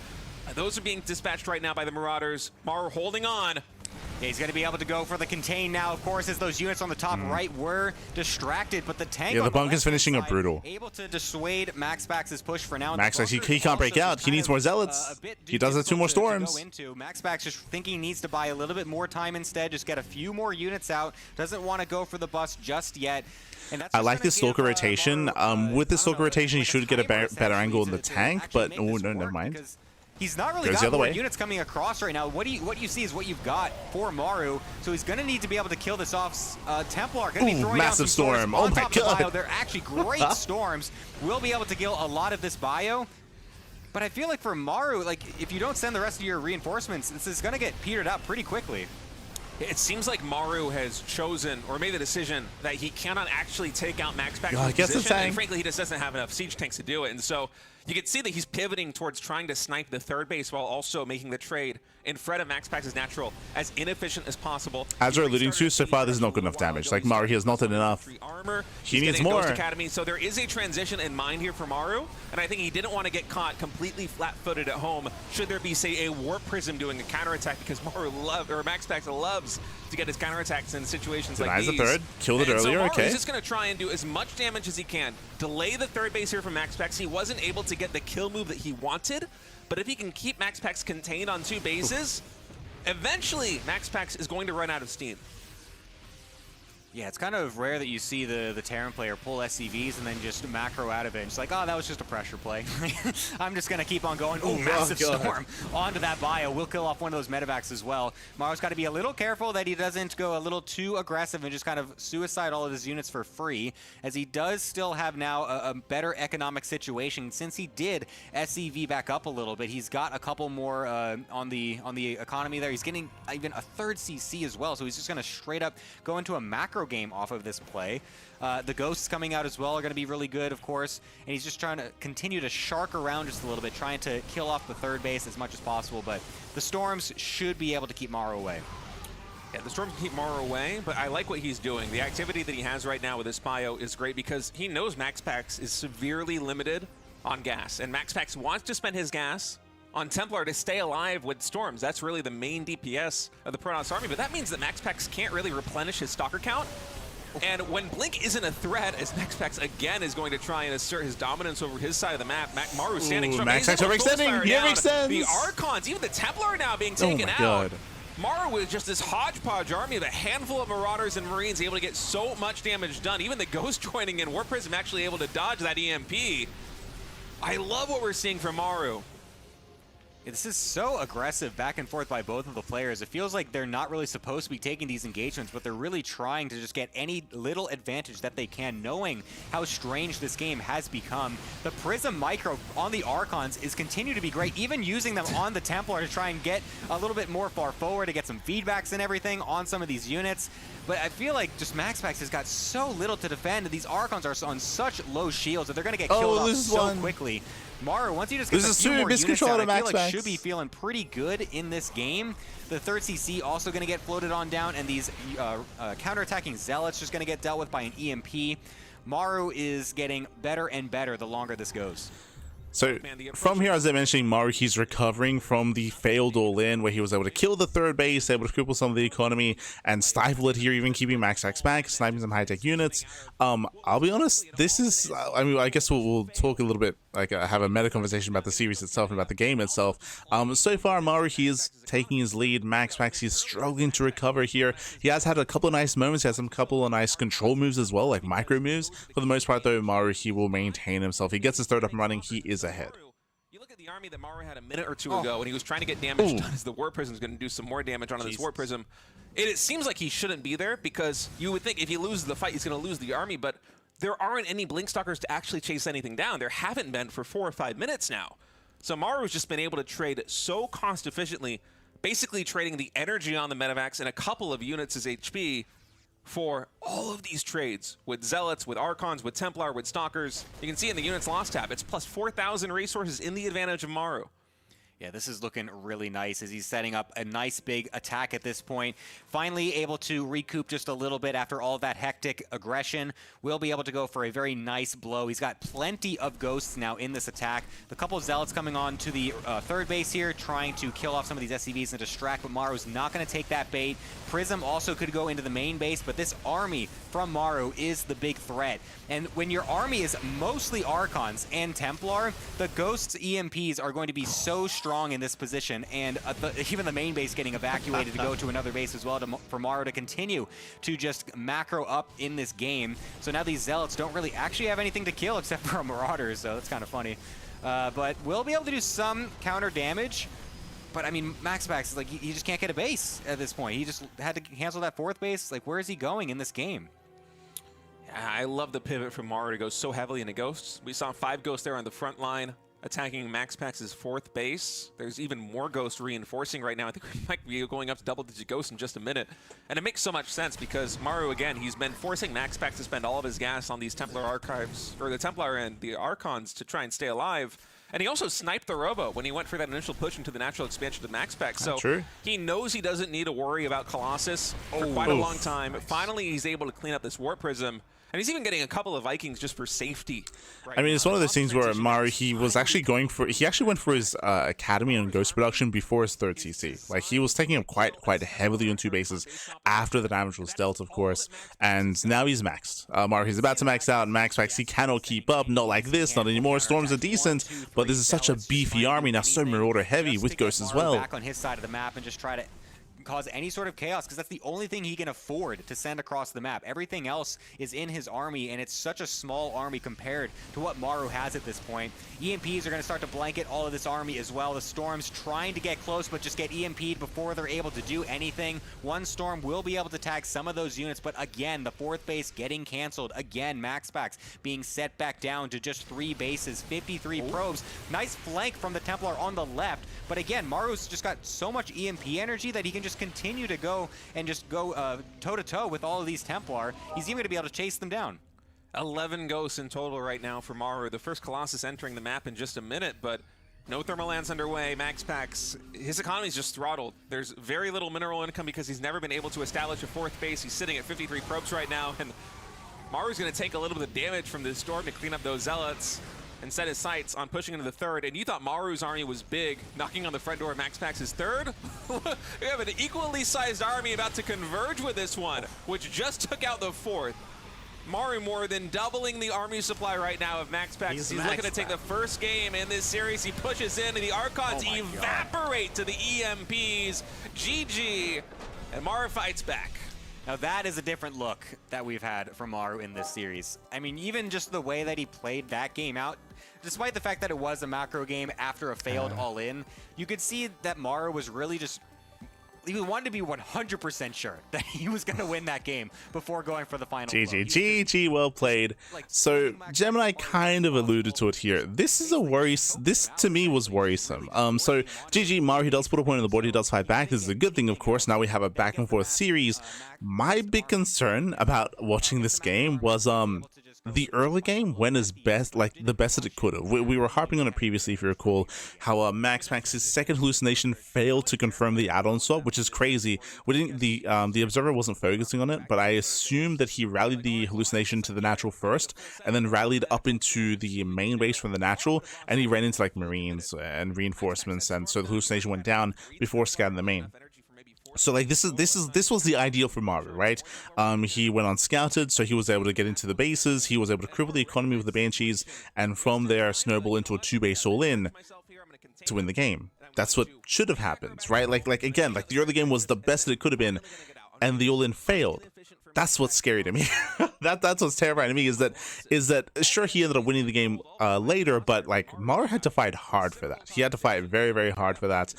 Those are being dispatched right now by the Marauders. Maru holding on. Yeah, he's going to be able to go for the contain now, of course, as those units on the top right were distracted, but the tank Yeah, on the bunker's left-hand finishing up side brutal. able to dissuade MaxPax's push for now. MaxPax, he can't break out. He needs more Zealots. He does have 2 more storms. MaxPax just thinking he needs to buy a little bit more time instead, just get a few more units out. Doesn't want to go for the bust just yet. And that's I just like gonna this give, Stalker rotation. With the I don't Stalker know, rotation, he like a should get a timer, better angle in the essentially, to tank, actually but make oh, this no, never work, mind. because he's not really Goes the got other more way. units coming across right now. What you see is what you've got for Maru. So he's going to need to be able to kill this off. Templar going to be Ooh, throwing massive down some storms storm. on Oh my top of the God. bio. They're actually great storms. Will be able to kill a lot of this bio. But I feel like for Maru, like if you don't send the rest of your reinforcements, this is going to get petered out pretty quickly. It seems like Maru has chosen or made the decision that he cannot actually take out MaxPax I guess it's and saying. frankly, he just doesn't have enough siege tanks to do it. And so you can see that he's pivoting towards trying to snipe the third base while also making the trade in front of MaxPax's natural as inefficient as possible. As we're alluding to, so far there's not good enough damage. Like Maru, he has not done enough. Armor. He He's needs getting a more. Ghost Academy, so there is a transition in mind here for Maru, and I think he didn't want to get caught completely flat-footed at home should there be, say, a Warp Prism doing a counterattack, because MaxPax loves to get his counterattacks in situations like Denies these. the third, killed it And so earlier, Maru okay. is just going to try and do as much damage as he can. Delay the third base here from MaxPax. He wasn't able to get the kill move that he wanted, but if he can keep MaxPax contained on 2 bases, eventually MaxPax is going to run out of steam. Yeah, it's kind of rare that you see the Terran player pull SCVs and then just macro out of it. It's like, oh, that was just a pressure play. I'm just going to keep on going. Oh, massive God. storm onto that bio. We'll kill off one of those medevacs as well. Maru's got to be a little careful that he doesn't go a little too aggressive and just kind of suicide all of his units for free, as he does still have now a better economic situation since he did SCV back up a little bit. He's got a couple more on the economy there. He's getting even a third CC as well, so he's just going to straight up go into a macro game off of this play. The ghosts coming out as well are going to be really good, of course, and he's just trying to continue to shark around just a little bit, trying to kill off the third base as much as possible, but the storms should be able to keep Maru away. Yeah, the storm can keep Maru away, but I like what he's doing. The activity that he has right now with this bio is great because he knows MaxPax is severely limited on gas, and MaxPax wants to spend his gas on Templar to stay alive with storms. That's really the main DPS of the Protoss army, but that means that MaxPax can't really replenish his Stalker count. And when Blink isn't a threat, as MaxPax again is going to try and assert his dominance over his side of the map, Maru standing strong. MaxPax overextending. He overextends. The Archons, even the Templar now being taken out. God. Maru with just this hodgepodge army of a handful of Marauders and Marines able to get so much damage done. Even the Ghost joining in, Warp Prism actually able to dodge that EMP. I love what we're seeing from Maru. This is so aggressive back and forth by both of the players. It feels like they're not really supposed to be taking these engagements, but they're really trying to just get any little advantage that they can, knowing how strange this game has become. The Prism Micro on the Archons is continue to be great, even using them on the Templar to try and get a little bit more far forward to get some feedbacks and everything on some of these units. But I feel like just MaxPax has got so little to defend. These Archons are on such low shields that they're going to get killed off so quickly. Maru, once you just get a few more units out, I feel like should be feeling pretty good in this game. The third CC also going to get floated on down, and these counterattacking Zealots just going to get dealt with by an EMP. Maru is getting better and better the longer this goes. So from here, as I mentioned, Maru, he's recovering from the failed all-in where he was able to kill the third base, able to cripple some of the economy and stifle it here, even keeping MaxPax back, sniping some high-tech units. I'll be honest, this is, I mean, I guess we'll talk a little bit, like have a meta conversation about the series itself and about the game itself. So far, Maru, he is taking his lead. MaxPax, he's struggling to recover here. He has had a couple of nice moments. He has some couple of nice control moves as well, like micro moves. For the most part, though, Maru, he will maintain himself. He gets his third up and running. He is ahead. You look at the army that Maru had a minute or two ago when he was trying to get damage done as the War Prism is going to do some more damage onto this War Prism. It seems like he shouldn't be there because you would think if he loses the fight, he's going to lose the army, but there aren't any Blink Stalkers to actually chase anything down. There haven't been for 4 or 5 minutes now. So Maru's just been able to trade so cost efficiently, basically trading the energy on the Medivacs and a couple of units as HP for all of these trades with Zealots, with Archons, with Templar, with Stalkers. You can see in the units lost tab, it's plus 4,000 resources in the advantage of Maru. Yeah, this is looking really nice as he's setting up a nice big attack at this point. Finally able to recoup just a little bit after all that hectic aggression. Will be able to go for a very nice blow. He's got plenty of ghosts now in this attack. The couple of Zealots coming on to the third base here, trying to kill off some of these SCVs and distract, but Maru's not going to take that bait. Prism also could go into the main base, but this army from Maru is the big threat. And when your army is mostly Archons and Templar, the Ghosts EMPs are going to be so strong in this position, and even the main base getting evacuated to go to another base as well for Maru to continue to just macro up in this game. So now these Zealots don't really actually have anything to kill except for a Marauder, so that's kind of funny. But we'll be able to do some counter damage. But I mean, MaxPax is like, he just can't get a base at this point. He just had to cancel that fourth base. Like, where is he going in this game? I love the pivot from Maru to go so heavily into Ghosts. We saw 5 Ghosts there on the front line, attacking MaxPax's fourth base. There's even more Ghosts reinforcing right now. I think we might be going up to double-digit Ghosts in just a minute. And it makes so much sense because Maru, again, he's been forcing MaxPax to spend all of his gas on these Templar Archives, or the Templar and the Archons to try and stay alive. And he also sniped the Robo when he went for that initial push into the natural expansion of MaxPax. So true. He knows he doesn't need to worry about Colossus for quite a long time. Finally, he's able to clean up this Warp Prism. And he's even getting a couple of Vikings just for safety. I mean, it's one of those things where Maru, he actually went for his Academy and Ghost production before his third CC. Like, he was taking him quite heavily on 2 bases after the damage was dealt, of course. And now he's maxed. Maru, he's about to max out. MaxPax, he cannot keep up. Not like this, not anymore. Storms are decent, but this is such a beefy army now, so Marauder heavy with Ghosts as well. Back on his side of the map and just try to cause any sort of chaos, because that's the only thing he can afford to send across the map. Everything else is in his army, and it's such a small army compared to what Maru has at this point. EMPs are going to start to blanket all of this army as well. The Storms trying to get close, but just get EMP'd before they're able to do anything. One Storm will be able to tag some of those units, but again, the fourth base getting canceled. Again, MaxPax being set back down to just 3 bases, 53 probes. Nice flank from the Templar on the left, but again, Maru's just got so much EMP energy that he can just continue to go and just go toe-to-toe with all of these Templar. He's even going to be able to chase them down. 11 Ghosts in total right now for Maru. The first Colossus entering the map in just a minute, but no thermal lands underway. MaxPax, his economy's just throttled. There's very little mineral income because he's never been able to establish a fourth base. He's sitting at 53 probes right now, and Maru's going to take a little bit of damage from this storm to clean up those Zealots and set his sights on pushing into the third. And you thought Maru's army was big, knocking on the front door of MaxPax's third? We have an equally sized army about to converge with this one, which just took out the fourth. Maru more than doubling the army supply right now of MaxPax. He's looking to take the first game in this series. He pushes in, and the Archons evaporate to the EMPs. GG, and Maru fights back. Now that is a different look that we've had from Maru in this series. I mean, even just the way that he played that game out, despite the fact that it was a macro game after a failed all-in, you could see that Maru was really just, he wanted to be 100% sure that he was going to win that game before going for the final blow. GG, well played. So Gemini kind of alluded to it here. This is a this to me was worrisome. So GG, Maru, he does put a point on the board, he does fight back. This is a good thing, of course. Now we have a back and forth series. My big concern about watching this game was the early game went as best, like the best that it could have. We were harping on it previously, if you recall, how MaxPax's second hallucination failed to confirm the add-on swap, which is crazy. We didn't, the observer wasn't focusing on it, but I assumed that he rallied the hallucination to the natural first, and then rallied up into the main base from the natural, and he ran into like Marines and reinforcements, and so the hallucination went down before scanning the main. So like this was the ideal for Maru, right? He went unscouted, so he was able to get into the bases, he was able to cripple the economy with the Banshees, and from there snowball into a 2-base all-in to win the game. That's what should have happened, right? Like again, like the early game was the best that it could have been, and the all-in failed. That's what's scary to me. That's what's terrifying to me is that sure, he ended up winning the game later, but like Maru had to fight hard for that. He had to fight very hard for that.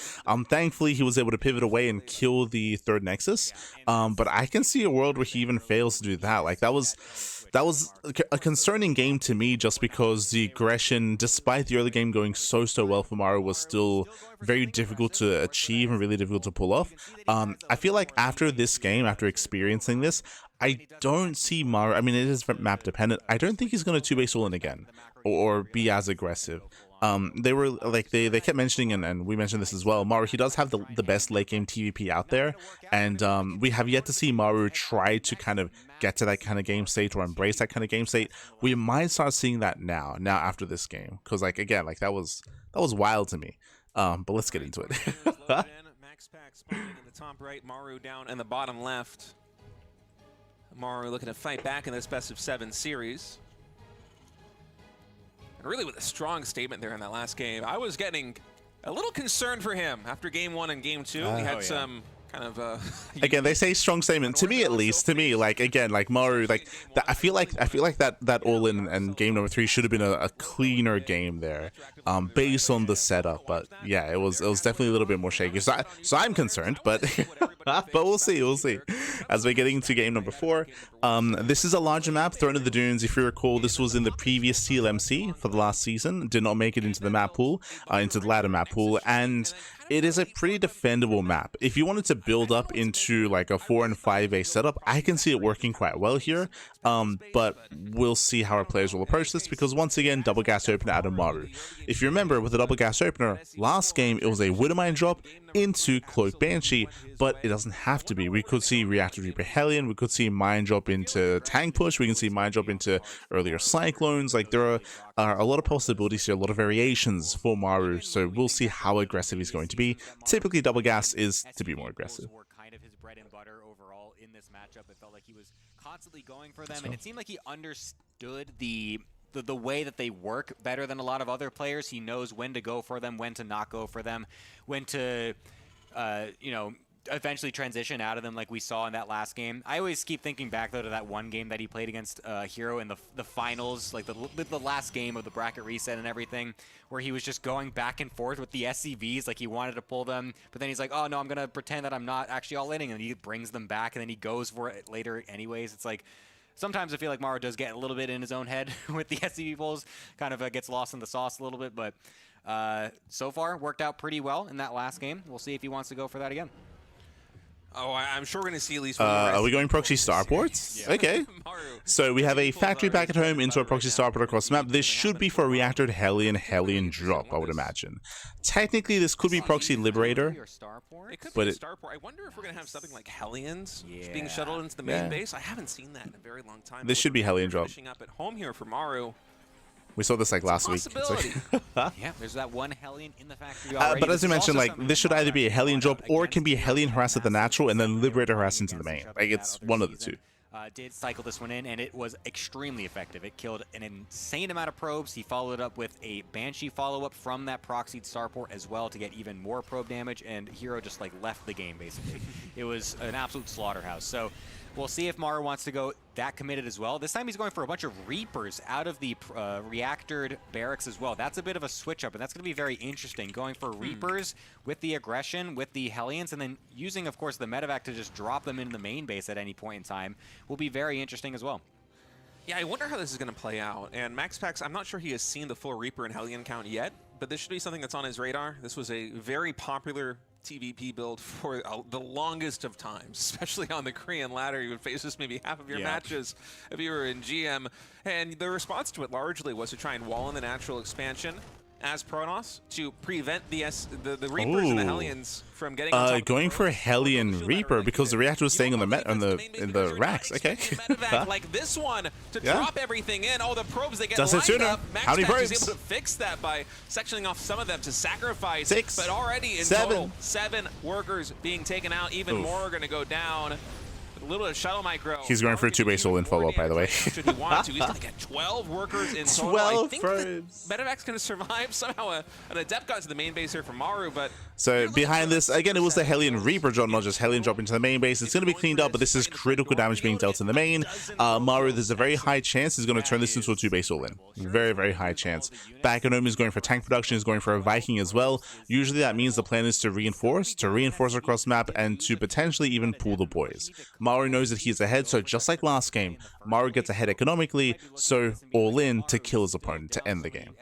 Thankfully he was able to pivot away and kill the third Nexus. But I can see a world where he even fails to do that. Like that was that was a concerning game to me, just because the aggression, despite the early game going so well for Maru, was still very difficult to achieve and really difficult to pull off. I feel like after this game, after experiencing this, I don't see Maru. I mean, it is map dependent. I don't think he's going to 2-base all in again or be as aggressive. They were like they kept mentioning, and we mentioned this as well, Maru, he does have the best late game TvP out there, and we have yet to see Maru try to kind of get to that kind of game state or embrace that kind of game state. We might start seeing that now after this game, because like again, like that was wild to me. But let's get into it. MaxPax spawning in the top right, Maru down in the bottom left. Maru looking to fight back in this best of 7 series. Really with a strong statement there in that last game. I was getting a little concerned for him after game 1 and game 2. He had some kind of again, they say strong statement to me, at least to me, like again, like Maru, like that, I feel like that all in and game number 3 should have been a cleaner game there, based on the setup. But yeah, it was definitely a little bit more shaky, so I'm concerned, but but we'll see as we're getting into game number 4. This is a larger map, Throne of the Dunes. If you recall, this was in the previous CLMC for the last season, did not make it into the map pool, into the ladder map pool, and it is a pretty defendable map. If you wanted to build up into like a 4 and 5A setup, I can see it working quite well here. But we'll see how our players will approach this, because once again, double gas opener out of Maru. If you remember, with the double gas opener, last game it was a Widowmine drop into Cloak Banshee, but it doesn't have to be. We could see Reactive Reaper Hellion, we could see Mine drop into Tank Push, we can see Mine drop into earlier Cyclones. Like there are a lot of possibilities here, a lot of variations for Maru, so we'll see how aggressive he's going to be. Typically double gas is to be more aggressive. Kind of his bread and butter overall in this matchup. It felt like he was constantly going for them, and it seemed like he understood the way that they work better than a lot of other players. He knows when to go for them, when to not go for them, when to you know, eventually transition out of them, like we saw in that last game. I always keep thinking back though to that one game that he played against Hero in the finals, like the last game of the bracket reset and everything, where he was just going back and forth with the SCVs, like he wanted to pull them, but then he's like, oh no, I'm gonna pretend that I'm not actually all inning, and he brings them back, and then he goes for it later anyways. It's like, sometimes I feel like Maru does get a little bit in his own head with the SCV pulls, kind of gets lost in the sauce a little bit, but so far worked out pretty well in that last game. We'll see if he wants to go for that again. Oh, I'm sure we're going to see at least are we going proxy starports? Yeah. Okay. So we have a factory back at home into a proxy starport across the map. This should be for Reactor Hellion drop, I would imagine. Technically, this could be proxy Liberator. It could be starport. I wonder if we're going to have something like Hellions being shuttled into the main base. I haven't seen that in a very long time. This should be Hellion drop. Finishing up at home here for Maru. We saw this like last week. Yeah, there's that one Hellion in the factory already. But as you mentioned, like this should either be a Hellion drop or it can be Hellion harass at the natural and then Liberator harass into the main. Like it's one of the two. Did cycle this one in, and it was extremely effective. It killed an insane amount of probes. He followed up with a Banshee follow-up from that proxied starport as well to get even more probe damage, and Hero just like left the game basically. It was an absolute slaughterhouse. So we'll see if Maru wants to go that committed as well. This time he's going for a bunch of Reapers out of the reactored barracks as well. That's a bit of a switch up, and that's going to be very interesting. Going for Reapers with the aggression, with the Hellions, and then using, of course, the medevac to just drop them into the main base at any point in time will be very interesting as well. Yeah, I wonder how this is going to play out. And MaxPax, I'm not sure he has seen the full Reaper and Hellion count yet, but this should be something that's on his radar. This was a very popular TvP build for the longest of times, especially on the Korean ladder. You would face this maybe half of your matches if you were in GM. And the response to it largely was to try and wall in the natural expansion as Protoss to prevent the Reapers and the Hellions from getting on top going for Hellion Reaper because the reactor was staying on the racks. Okay. Like this one to drop everything in. Oh, the probes they get lined up. MaxPax is able to fix that by sectioning off some of them to sacrifice. 6, but already in 7. total, 7 workers being taken out. Even more are going to go down. A little shuttle micro. He's going for a 2-base all-in follow-up, by the way. Should he want to. He's going to get 12 workers in total. 12 I think Medevac's going to survive. Somehow an Adept got to the main base here from Maru, but... So behind this, again, it was the Hellion Reaper drop, not just Hellion drop into the main base. It's going to be cleaned up, but this is critical damage being dealt in the main. Maru, there's a very high chance he's going to turn this into a 2-base all-in. Very, very high chance. Back at home, he's going for tank production, he's going for a Viking as well. Usually that means the plan is to reinforce across map, and to potentially even pull the boys. Maru Maru knows that he's ahead, so just like last game, Maru gets ahead economically, so all in to kill his opponent to end the game.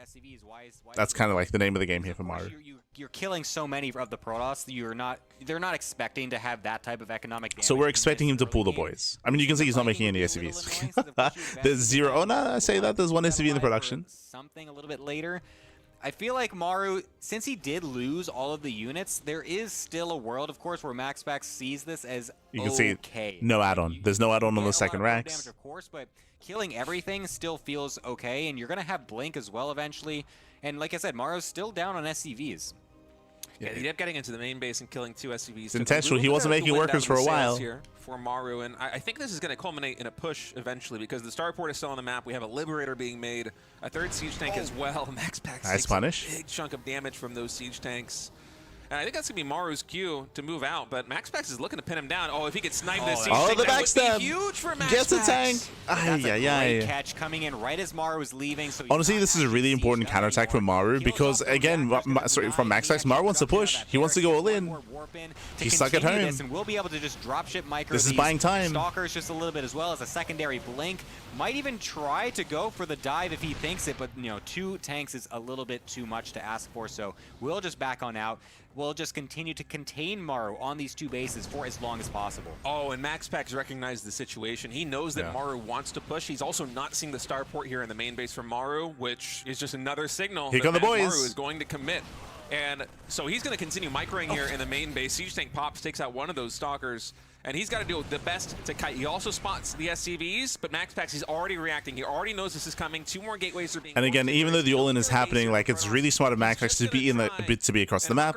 That's kind of like the name of the game here for Maru. You're killing so many of the Protoss, they're not expecting to have that type of economic damage. So we're expecting him to pull the boys. I mean, you can see he's not making any SCVs. There's 0. Oh, no, I say that. There's 1 SCV in the production. Something a little bit later. I feel like Maru, since he did lose all of the units, there is still a world, of course, where MaxPax sees this as you can see no add-on. There's no add-on on the second racks. Of course, but killing everything still feels okay, and you're going to have Blink as well eventually. And like I said, Maru's still down on SCVs. Yeah, he ended up getting into the main base and killing 2 SCVs. It's intentional. He wasn't making workers for a while. Here for Maru, and I think this is going to culminate in a push eventually because the starport is still on the map. We have a Liberator being made, a 3rd siege tank as well. MaxPax nice punish. A big chunk of damage from those siege tanks. And I think that's going to be Maru's cue to move out, but MaxPax is looking to pin him down. Oh, if he could snipe this siege tank, the that backstab. would be huge for MaxPax. Gets a tank. That's a great catch coming in right as Maru is leaving. So honestly, this is a really important counterattack for Maru because, again, sorry, from MaxPax, Maru wants to push. He wants to go all in. He's stuck at home. And we'll be able to just dropship micro. This is buying time. Stalkers just a little bit as well as a secondary blink. Might even try to go for the dive if he thinks it, but, you know, 2 tanks is a little bit too much to ask for, so we'll just back on out. We'll just continue to contain Maru on these 2 bases for as long as possible. Oh, and MaxPax recognized the situation. He knows that Maru wants to push. He's also not seeing the starport here in the main base from Maru, which is just another signal here come the boys. Maru is going to commit. And so he's going to continue microing here in the main base. Siege tank pops, takes out one of those stalkers, and he's got to do the best to kite. He also spots the SCVs, but MaxPax, he's already reacting. He already knows this is coming. 2 more gateways are being. And again, even though the all-in is happening, like it's really smart of MaxPax to be in the to be across the map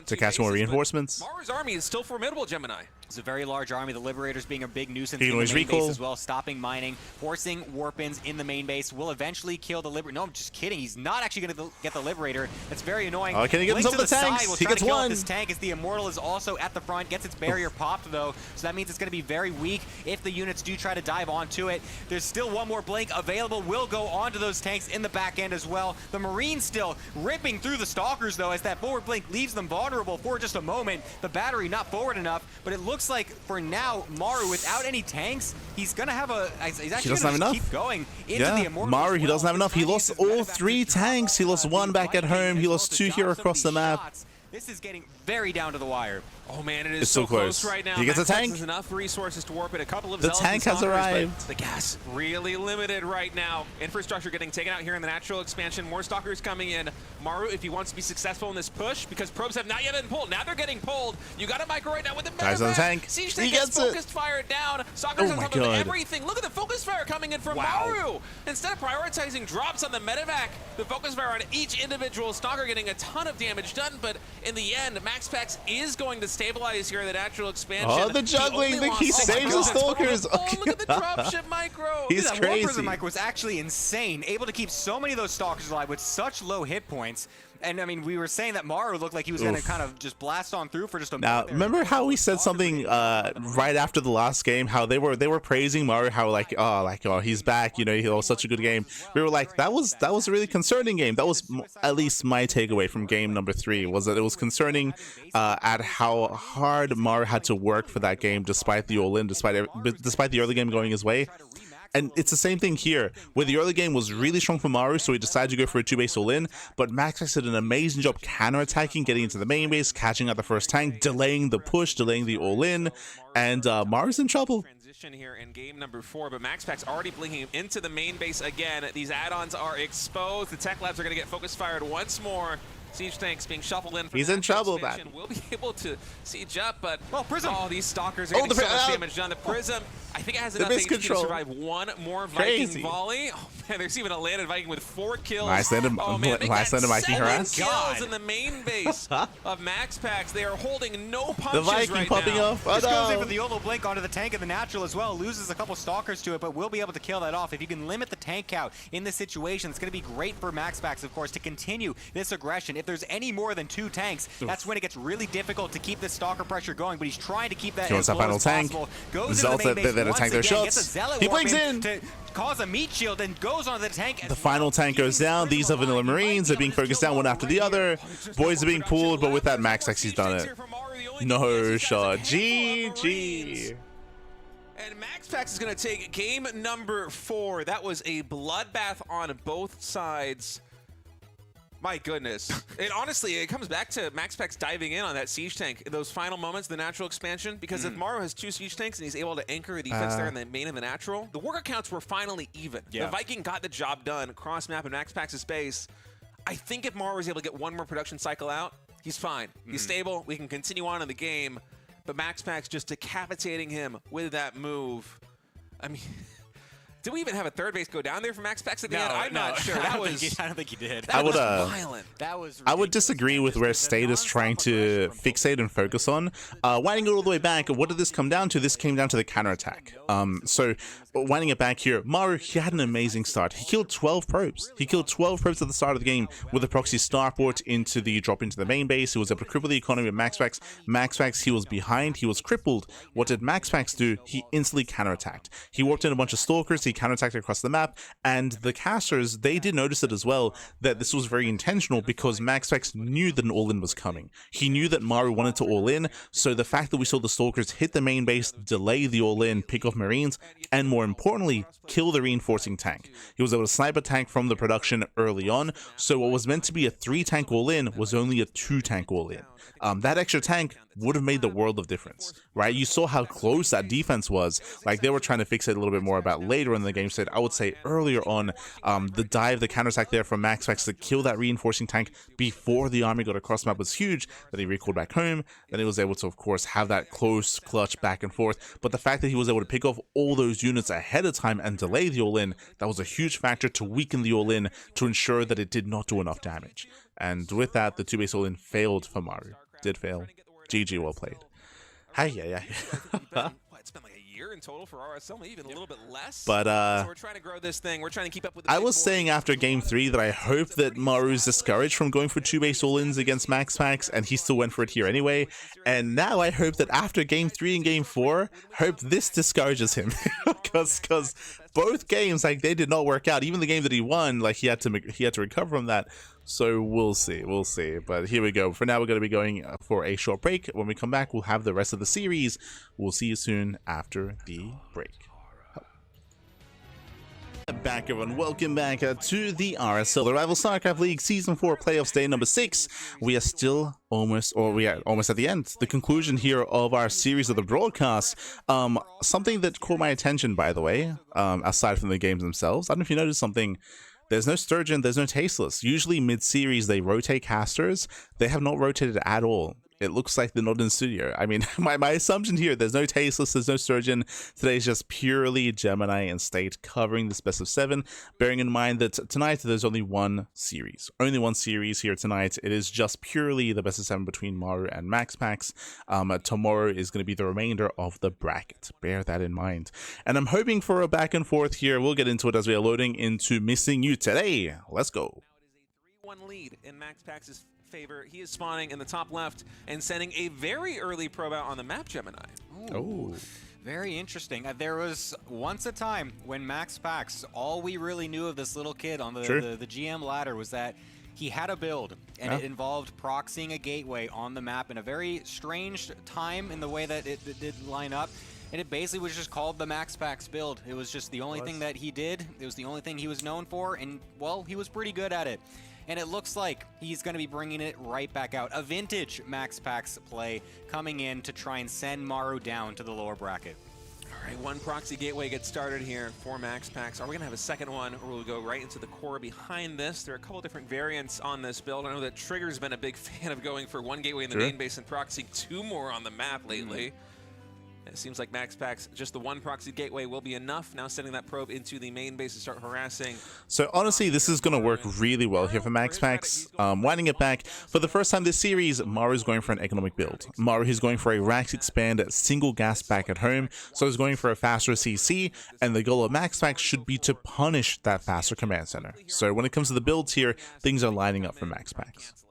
to catch more reinforcements. Maru's army is still formidable, Gemini. It's a very large army. The Liberators being a big nuisance in the main base as well, stopping mining, forcing warp-ins in the main base. Will eventually kill the Liberator. No, I'm just kidding. He's not actually going to get the Liberator. That's very annoying. Oh, can he get himself the tanks? He gets one. This tank as the Immortal is also at the front, gets its barrier popped though, so that means it's going to be very weak if the units do try to dive onto it. There's still 1 more blink available. Will go onto those tanks in the back end as well. The Marines still ripping through the Stalkers though, as that forward blink leaves them vulnerable for just a moment. The battery not forward enough, but it looks like for now, Maru, without any tanks, he's going to have a... He's actually going to keep going into the Immortal. Maru, he doesn't have enough. He lost all 3 tanks. He lost 1 back at home. He lost 2 here across the map. This is getting very down to the wire. Oh man, it is so close right now. He gets a tank. Has enough resources to warp it. A couple of the tank has arrived. The gas really limited right now. Infrastructure getting taken out here in the natural expansion. More stalkers coming in. Maru, if he wants to be successful in this push, because probes have not yet been pulled. Now they're getting pulled. You got a micro right now with the guys on the tank. Siege tank gets focused fire down. Stalkers on top of everything. Look at the focus fire coming in from Maru. Instead of prioritizing drops on the medevac, the focus fire on each individual stalker getting a ton of damage done. But in the end, MaxPax is going to stabilize here the natural expansion. Oh, the juggling! He saves the stalkers. Oh, look at the dropship micro. He's crazy. That 1 micro was actually insane. Able to keep so many of those stalkers alive with such low hit points. And I mean, we were saying that Maru looked like he was going to kind of just blast on through for just a moment. Now, remember how we said something right after the last game? How they were praising Maru, how oh he's back. You know, he was such a good game. We were like, that was a really concerning game. That was at least my takeaway from game number 3 was that it was concerning at how hard Maru had to work for that game, despite the all-in, despite the early game going his way. And it's the same thing here, where the early game was really strong for Maru, so he decided to go for a 2-base all-in, but MaxPax did an amazing job counter-attacking, getting into the main base, catching out the first tank, delaying the push, delaying the all-in, and Maru's in trouble. Transition here in game number 4, but MaxPax already blinking him into the main base again. These add-ons are exposed. The tech labs are going to get focus fired once more. Siege tanks being shuffled in. He's in trouble, man. We'll be able to siege up, but Prism. Oh, these stalkers are getting so much damage done. The Prism, I think it has enough HP to survive 1 more Viking volley. Oh man, there's even a landed Viking with 4 kills. Nice landed, nice landed Viking harass. Kills in the main base of MaxPax. They are holding no punches. The Viking right popping now. off. Just goes in for the YOLO blink onto the tank and the natural as well. Loses a couple stalkers to it, but will be able to kill that off. If you can limit the tank count in this situation, it's going to be great for MaxPax, of course, to continue this aggression. If there's any more than 2 tanks, that's when it gets really difficult to keep this stalker pressure going, but he's trying to keep that as low as possible. Goes into the main base once again, gets a Zealot he blinks in to cause a meat shield and goes onto the tank. The final tank goes down. These are vanilla Marines. They're being focused down one after the other. Boys are being pulled, but with that MaxPax, he's done it. No shot. GG. And MaxPax is going to take game number 4. That was a bloodbath on both sides. My goodness. Honestly, it comes back to MaxPax diving in on that siege tank in those final moments, the natural expansion, because if Maru has 2 siege tanks and he's able to anchor a defense there in the main and the natural, the worker counts were finally even. Yeah. The Viking got the job done cross map in MaxPax's base. I think if Maru was able to get one more production cycle out, he's fine. He's stable. We can continue on in the game. But MaxPax just decapitating him with that move. I mean, did we even have a third base go down there for MaxPax at the end? I'm not sure. That was, I don't think he did. That was violent. That was I would disagree with where State is trying to fixate and focus on. Winding it all the way back, what did this come down to? This came down to the counterattack. So winding it back here, Maru, he had an amazing start. He killed 12 probes. He killed 12 probes at the start of the game with a proxy starport into the drop into the main base. He was able to cripple the economy of MaxPax. MaxPax, he was behind. He was crippled. What did MaxPax do? He instantly counterattacked. He warped in a bunch of stalkers. He counterattacked across the map. And the casters, they did notice it as well, that this was very intentional because MaxPax knew that an all-in was coming. He knew that Maru wanted to all-in. So the fact that we saw the stalkers hit the main base, delay the all-in, pick off Marines, and more importantly, kill the reinforcing tank. He was able to snipe a tank from the production early on, so what was meant to be a 3-tank all-in was only a 2-tank all-in. That extra tank would have made the world of difference, right? You saw how close that defense was. Like, they were trying to fix it a little bit more about later in the game. So I would say earlier on, the dive, the counterattack there from MaxPax to kill that reinforcing tank before the army got across map was huge. Then he recalled back home. Then he was able to, of course, have that close clutch back and forth. But the fact that he was able to pick off all those units ahead of time and delay the all-in, that was a huge factor to weaken the all-in to ensure that it did not do enough damage. And with that, the 2-base all-in failed for Maru. Did fail. GG, well played. Hi, yeah. It's been like a year in total for RSL, maybe even a little bit less. But so we're trying to grow this thing. We're trying to keep up with the I was saying after game 3 that I hope that Maru's discouraged from going for 2-base all-ins against MaxPax, and he still went for it here anyway. And now I hope that after game 3 and game 4, hope this discourages him. Because both games, like, they did not work out. Even the game that he won, like, he had to recover from that. So we'll see. But here we go. For now, we're going to be going for a short break. When we come back, we'll have the rest of the series. We'll see you soon after the break. Back, everyone. Welcome back to the RSL, the Rival StarCraft League Season 4 Playoffs Day number 6. We are still almost at the end, the conclusion here of our series of the broadcast. Something that caught my attention, by the way, aside from the games themselves. I don't know if you noticed something. There's no Sturgeon, there's no Tasteless. Usually mid-series they rotate casters. They have not rotated at all. It looks like they're not in studio. I mean, my assumption here, there's no Tasteless, there's no Sturgeon. Today's just purely Gemini and State covering this best of 7. Bearing in mind that tonight there's only one series. Only one series here tonight. It is just purely the best of 7 between Maru and MaxPax. Tomorrow is going to be the remainder of the bracket. Bear that in mind. And I'm hoping for a back and forth here. We'll get into it as we are loading into Missing You today. Let's go. Now it is a 3-1 lead in MaxPax's favor. He is spawning in the top left and sending a very early probe out on the map, Gemini. Oh, very interesting. There was once a time when MaxPax, all we really knew of this little kid on the GM ladder was that he had a build, and it involved proxying a gateway on the map in a very strange time in the way that it did line up. And it basically was just called the MaxPax build. It was just the only thing that he did. It was the only thing he was known for, and, well, he was pretty good at it. And it looks like he's going to be bringing it right back out. A vintage MaxPax play coming in to try and send Maru down to the lower bracket. All right, one proxy gateway gets started here for MaxPax. Are we going to have a second one, or will we go right into the core behind this? There are a couple different variants on this build. I know that Trigger's been a big fan of going for one gateway in the main base and proxying 2 more on the map lately. It seems like MaxPax, just the one proxy gateway will be enough. Now sending that probe into the main base to start harassing. So honestly, this is going to work really well here for MaxPax. Winding it back, for the first time this series, Maru is going for an economic build. Maru is going for a Rax Expand single gas back at home, so he's going for a faster CC, and the goal of MaxPax should be to punish that faster command center. So when it comes to the builds here, things are lining up for MaxPax.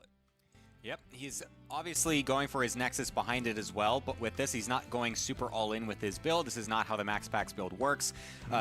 Yep, he's Obviously going for his Nexus behind it as well, but with this, he's not going super all in with his build. This is not how the MaxPax build works.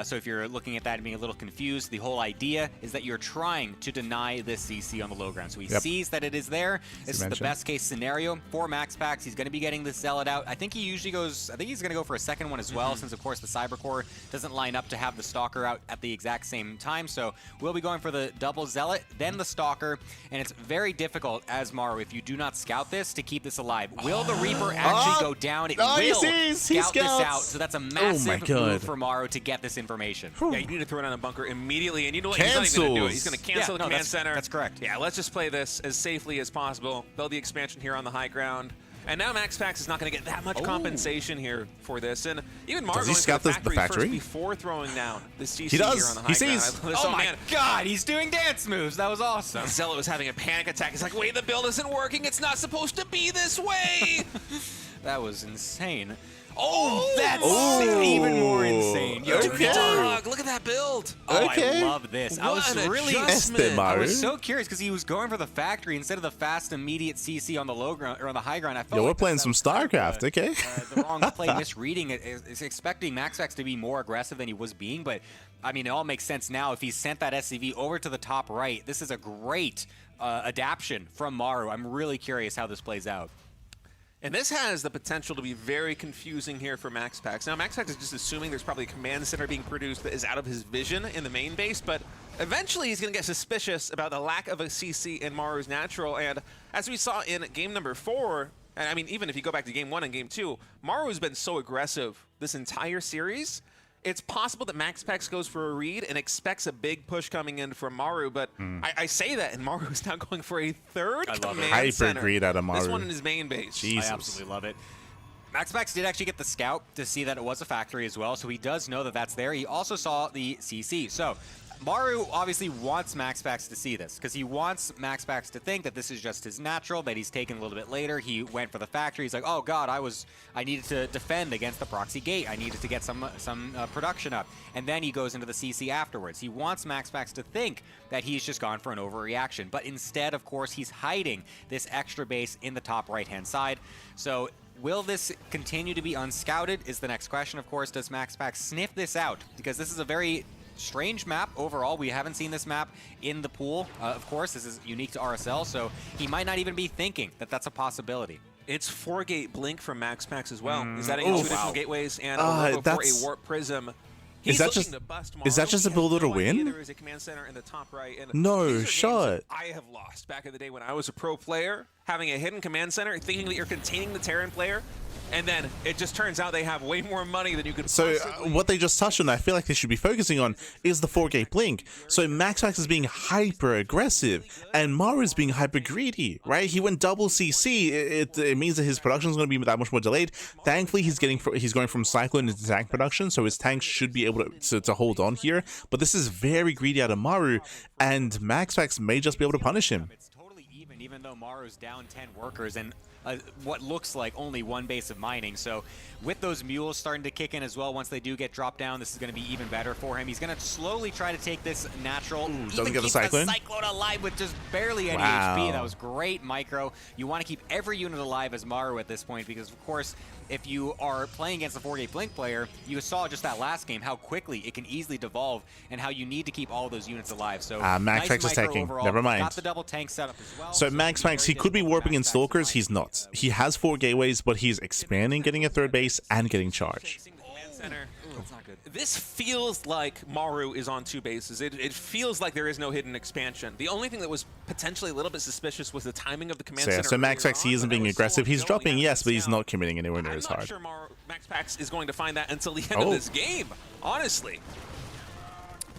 So if you're looking at that and being a little confused, the whole idea is that you're trying to deny this CC on the low ground. So he sees that it is there. This is the best case scenario for MaxPax. He's going to be getting the Zealot out. I think he usually goes, I think he's going to go for a second one as well, since of course the Cybercore doesn't line up to have the Stalker out at the exact same time. So we'll be going for the double Zealot, then the Stalker, and it's very difficult as Maru, if you do not scout this, to keep this alive. Will the Reaper actually go down? It will scout this out, so that's a massive move for Maru to get this information. Yeah, you need to throw it on a bunker immediately, and you know what? He's not even going to do it. He's going to cancel the command center. That's correct. Yeah, let's just play this as safely as possible. Build the expansion here on the high ground. And now MaxPax is not going to get that much compensation here for this. And even Maru going to the factory first before throwing down the CC here on the high ground. Oh my god, he's doing dance moves. That was awesome. Zealot was having a panic attack. He's like, wait, the build isn't working. It's not supposed to be this way. That was insane. Oh, that's even more insane. Yo, dog, look at that build. Oh, I love this. I was so curious because he was going for the factory instead of the fast, immediate CC on the low ground or on the high ground. I felt we're playing some StarCraft, okay? The wrong play, misreading it, is expecting MaxPax to be more aggressive than he was being, but I mean, it all makes sense now. If he sent that SCV over to the top right, this is a great adaptation from Maru. I'm really curious how this plays out. And this has the potential to be very confusing here for MaxPax. Now, MaxPax is just assuming there's probably a command center being produced that is out of his vision in the main base, but eventually he's going to get suspicious about the lack of a CC in Maru's natural. And as we saw in game number 4, and I mean, even if you go back to game 1 and game 2, Maru's been so aggressive this entire series. It's possible that MaxPax goes for a read and expects a big push coming in from Maru, but I say that, and Maru is now going for a third command center. Hyper greed out of Maru. This one in his main base. Jesus. I absolutely love it. MaxPax did actually get the scout to see that it was a factory as well, so he does know that that's there. He also saw the CC. So Maru obviously wants MaxPax to see this because he wants MaxPax to think that this is just his natural, that he's taken a little bit later. He went for the factory. He's like, oh god, I needed to defend against the proxy gate. I needed to get some production up. And then he goes into the CC afterwards. He wants MaxPax to think that he's just gone for an overreaction. But instead, of course, he's hiding this extra base in the top right-hand side. So will this continue to be unscouted is the next question, of course. Does MaxPax sniff this out? Because this is a very strange map overall. We haven't seen this map in the pool. Of course, this is unique to RSL, so he might not even be thinking that that's a possibility. It's 4-gate blink from MaxPax as well. Is that two additional gateways and a for a warp prism? Is that just a build to win? There is a command center in the top right. And no shot. I have lost back in the day when I was a pro player, having a hidden command center, thinking that you're containing the Terran player. And then it just turns out they have way more money than you could possibly. What they just touched on, I feel like they should be focusing on, is the 4-gate blink. So MaxPax is being hyper aggressive, and Maru is being hyper greedy, right? He went double CC. It means that his production is going to be that much more delayed. Thankfully, he's going from Cyclone into tank production, so his tanks should be able to hold on here. But this is very greedy out of Maru, and MaxPax may just be able to punish him. It's totally even though Maru's down 10 workers and what looks like only one base of mining. So with those mules starting to kick in as well, once they do get dropped down, this is going to be even better for him. He's going to slowly try to take this natural. Doesn't get the Cyclone. Cyclone alive with just barely any HP. That was great micro. You want to keep every unit alive as Maru at this point because, of course, if you are playing against a 4-gate blink player, you saw just that last game how quickly it can easily devolve and how you need to keep all of those units alive. So MaxPax is tanking. Never mind. Got the double tank setup as well. So MaxPax, he could be warping in Stalkers. He's not. He has 4 gateways, but he's expanding, getting a third base, and getting charge. That's not good. This feels like Maru is on 2 bases. It feels like there is no hidden expansion. The only thing that was potentially a little bit suspicious was the timing of the command center. So MaxPax, he isn't being aggressive. He's dropping, yes, but he's not committing anywhere near as hard. I'm not sure MaxPax is going to find that until the end of this game, honestly.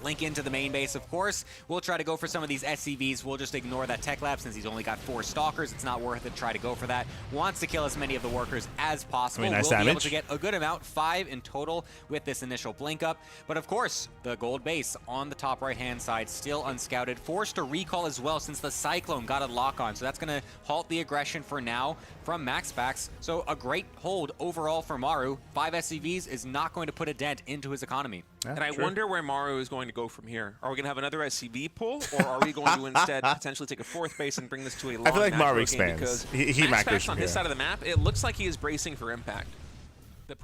Link into the main base, of course. We'll try to go for some of these SCVs. We'll just ignore that tech lab since he's only got 4 stalkers. It's not worth it to try to go for that. Wants to kill as many of the workers as possible. Nice we'll damage. be able to get a good amount, 5 in total with this initial blink up. But of course, the gold base on the top right-hand side, still unscouted. Forced to recall as well since the Cyclone got a lock on. So that's going to halt the aggression for now from MaxPax. So a great hold overall for Maru. 5 SCVs is not going to put a dent into his economy. And I true. wonder where Maru is going to go from here. Are we going to have another SCV pull, or are we going to instead potentially take a 4th base and bring this to a long I feel like Maru macro game? expands. Because He macros MaxPax from on his here. side of the map, it looks like he is bracing for impact.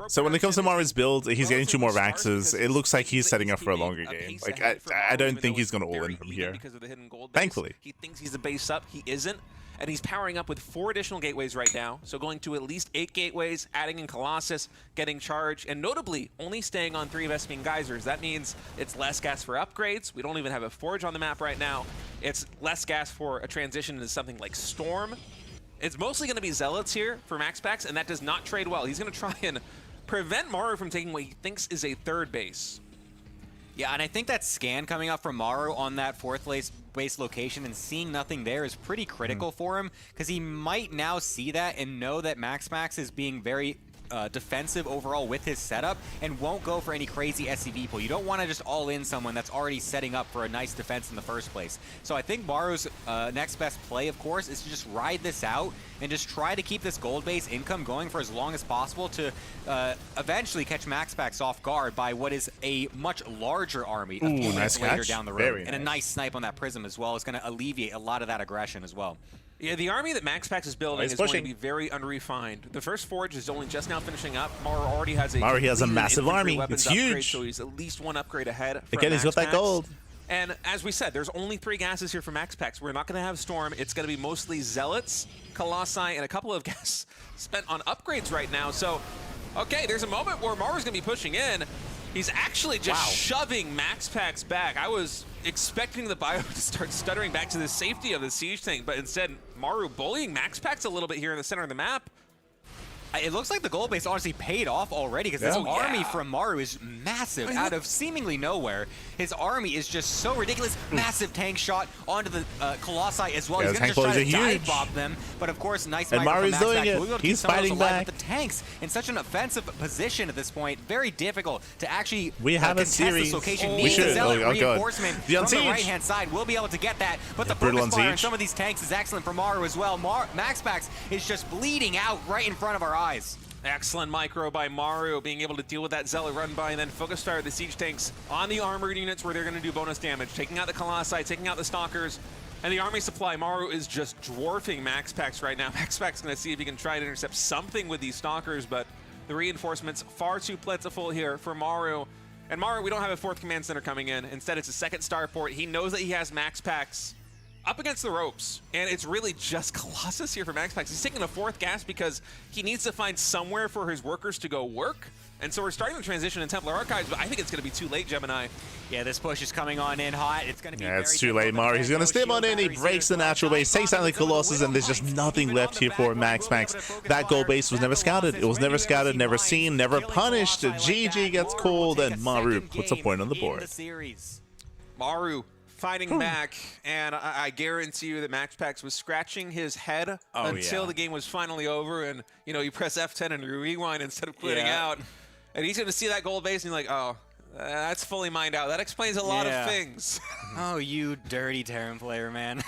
So when it comes to Maru's build, he's getting 2 more Raxes. It looks like he's setting up for a longer game. Like, I don't think he's going to all in from here. Thankfully. He thinks he's a base up. He isn't. And he's powering up with 4 additional gateways right now. So going to at least 8 gateways, adding in Colossus, getting charge, and notably only staying on 3 Vespene Geysers. That means it's less gas for upgrades. We don't even have a Forge on the map right now. It's less gas for a transition into something like Storm. It's mostly going to be Zealots here for MaxPax, and that does not trade well. He's going to try and prevent Maru from taking what he thinks is a 3rd base. Yeah, and I think that scan coming up from Maru on that 4th base location and seeing nothing there is pretty critical for him, because he might now see that and know that MaxPax is being very defensive overall with his setup and won't go for any crazy SCV pull. You don't want to just all in someone that's already setting up for a nice defense in the first place. So I think Maru's next best play, of course, is to just ride this out and just try to keep this gold base income going for as long as possible to eventually catch MaxPax off guard by what is a much larger army a few minutes later catch. down the road. Very And a nice snipe on that Prism as well is going to alleviate a lot of that aggression as well. Yeah, the army that MaxPax is building is going to be very unrefined. The first Forge is only just now finishing up. Maru already has a massive army. It's upgrade, huge. so he's at least 1 upgrade ahead. Again, he's got that gold. And as we said, there's only 3 gases here for MaxPax. We're not going to have Storm. It's going to be mostly Zealots, Colossi, and a couple of gas spent on upgrades right now. So, okay, there's a moment where Maru's going to be pushing in. He's actually just shoving MaxPax back. I was expecting the bio to start stuttering back to the safety of the siege tank, but instead Maru bullying MaxPax a little bit here in the center of the map. It looks like the gold base honestly paid off already, because this army from Maru is massive out of seemingly nowhere. His army is just so ridiculous. Massive tank shot onto the Colossi as well. He's going to just try to dive bomb them. But of course, nice and Maru's doing it. We'll He's fighting back. With the tanks in such an offensive position at this point, very difficult to actually we have a contest series. this location. We should. Reinforcement from the Unsiege. right-hand side. We'll be able to get that. But the focus fire on some of these tanks is excellent for Maru as well. MaxPax is just bleeding out right in front of our eyes. Excellent micro by Maru, being able to deal with that Zealot run by and then focus fire the siege tanks on the armored units where they're going to do bonus damage, taking out the Colossi, taking out the Stalkers, and the army supply. Maru is just dwarfing MaxPax right now. MaxPax is going to see if he can try to intercept something with these Stalkers, but the reinforcements far too plentiful here for Maru. And Maru, we don't have a 4th command center coming in. Instead, it's a 2nd starport. He knows that he has MaxPax up against the ropes, and it's really just Colossus here for MaxPax. He's taking a 4th gas because he needs to find somewhere for his workers to go work. And so we're starting the transition in Templar Archives, but I think it's going to be too late, Gemini. Yeah, this push is coming on in hot. It's going to be it's too late, Maru. He's going to stim on in. He breaks the natural base, takes out the Colossus, and there's just nothing left here for MaxPax. That gold base was never scouted. It was never scouted, never seen, never punished. GG gets called, and Maru puts a point on the board. Maru fighting back, and I guarantee you that MaxPax was scratching his head until the game was finally over, and you press F10 and you rewind instead of quitting out, and he's going to see that gold base and you're like, oh, that's fully mined out. That explains a lot of things. Oh, you dirty Terran player, man.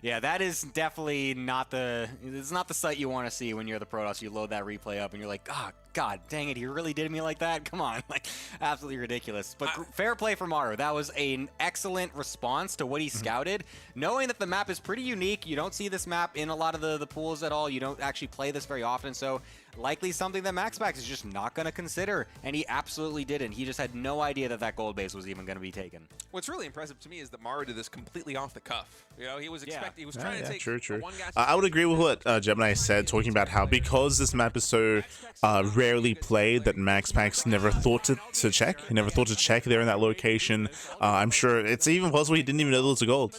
Yeah, that is definitely not it's not the sight you want to see when you're the Protoss. You load that replay up and you're like, oh, God dang it, he really did me like that? Come on. Like, absolutely ridiculous. But fair play for Maru. That was an excellent response to what he scouted. Knowing that the map is pretty unique. You don't see this map in a lot of the pools at all. You don't actually play this very often. So likely something that MaxPax is just not going to consider. And he absolutely didn't. He just had no idea that that gold base was even going to be taken. What's really impressive to me is that Maru did this completely off the cuff. He was expecting, he was trying to take true. one gas. I would agree with what Gemini said, talking about how because this map is so rarely played that MaxPax never thought to check. He never thought to check there in that location. I'm sure it's even possible he didn't even know there was a gold.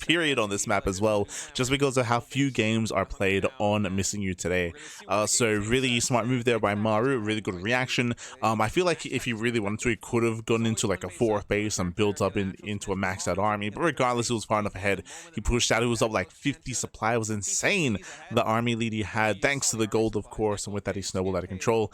Period on this map as well, just because of how few games are played on Missing You today. So really smart move there by Maru, really good reaction. I feel like if he really wanted to, he could have gone into like a 4th base and built up into a maxed out army, but regardless, he was far enough ahead. He pushed out, he was up like 50 supply. It was insane, the army lead he had, thanks to the gold, of course, and with that he snowballed out of control.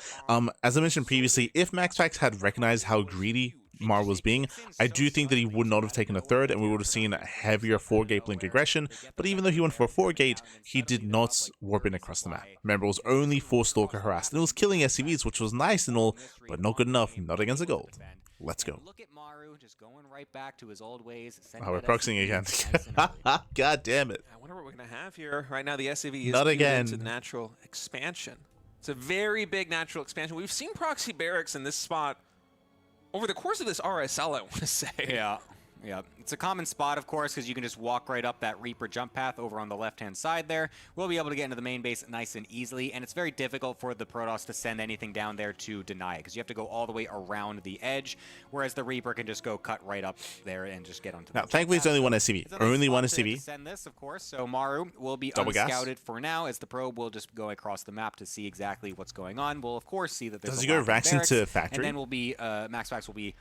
As I mentioned previously, if MaxPax had recognized how greedy Maru was being, I do think that he would not have taken a third, and we would have seen a heavier 4-gate blink aggression. But even though he went for a 4-gate, he did not warp in across the map. Remember, it was only 4 Stalker harassed, and it was killing SCVs, which was nice and all, but not good enough, not against the gold. Let's go. Look at Maru just going right back to his old ways. Oh, we're proxying again. God damn it. I wonder what we're going to have here. Right now, the SCV is Not again. to the natural expansion. It's a very big natural expansion. We've seen proxy barracks in this spot over the course of this RSL, I want to say. Yeah. Yeah, it's a common spot, of course, because you can just walk right up that Reaper jump path over on the left-hand side there. We'll be able to get into the main base nice and easily, and it's very difficult for the Protoss to send anything down there to deny it, because you have to go all the way around the edge, whereas the Reaper can just go cut right up there and just get onto the Now, thankfully, it's only one SCV. Only one SCV. Send this, of course, so Maru will be Double gas. unscouted for now, as the probe will just go across the map to see exactly what's going on. We'll, of course, see that there's Does a he go lack of Rax barracks, into factory? and then we'll be, MaxPax will be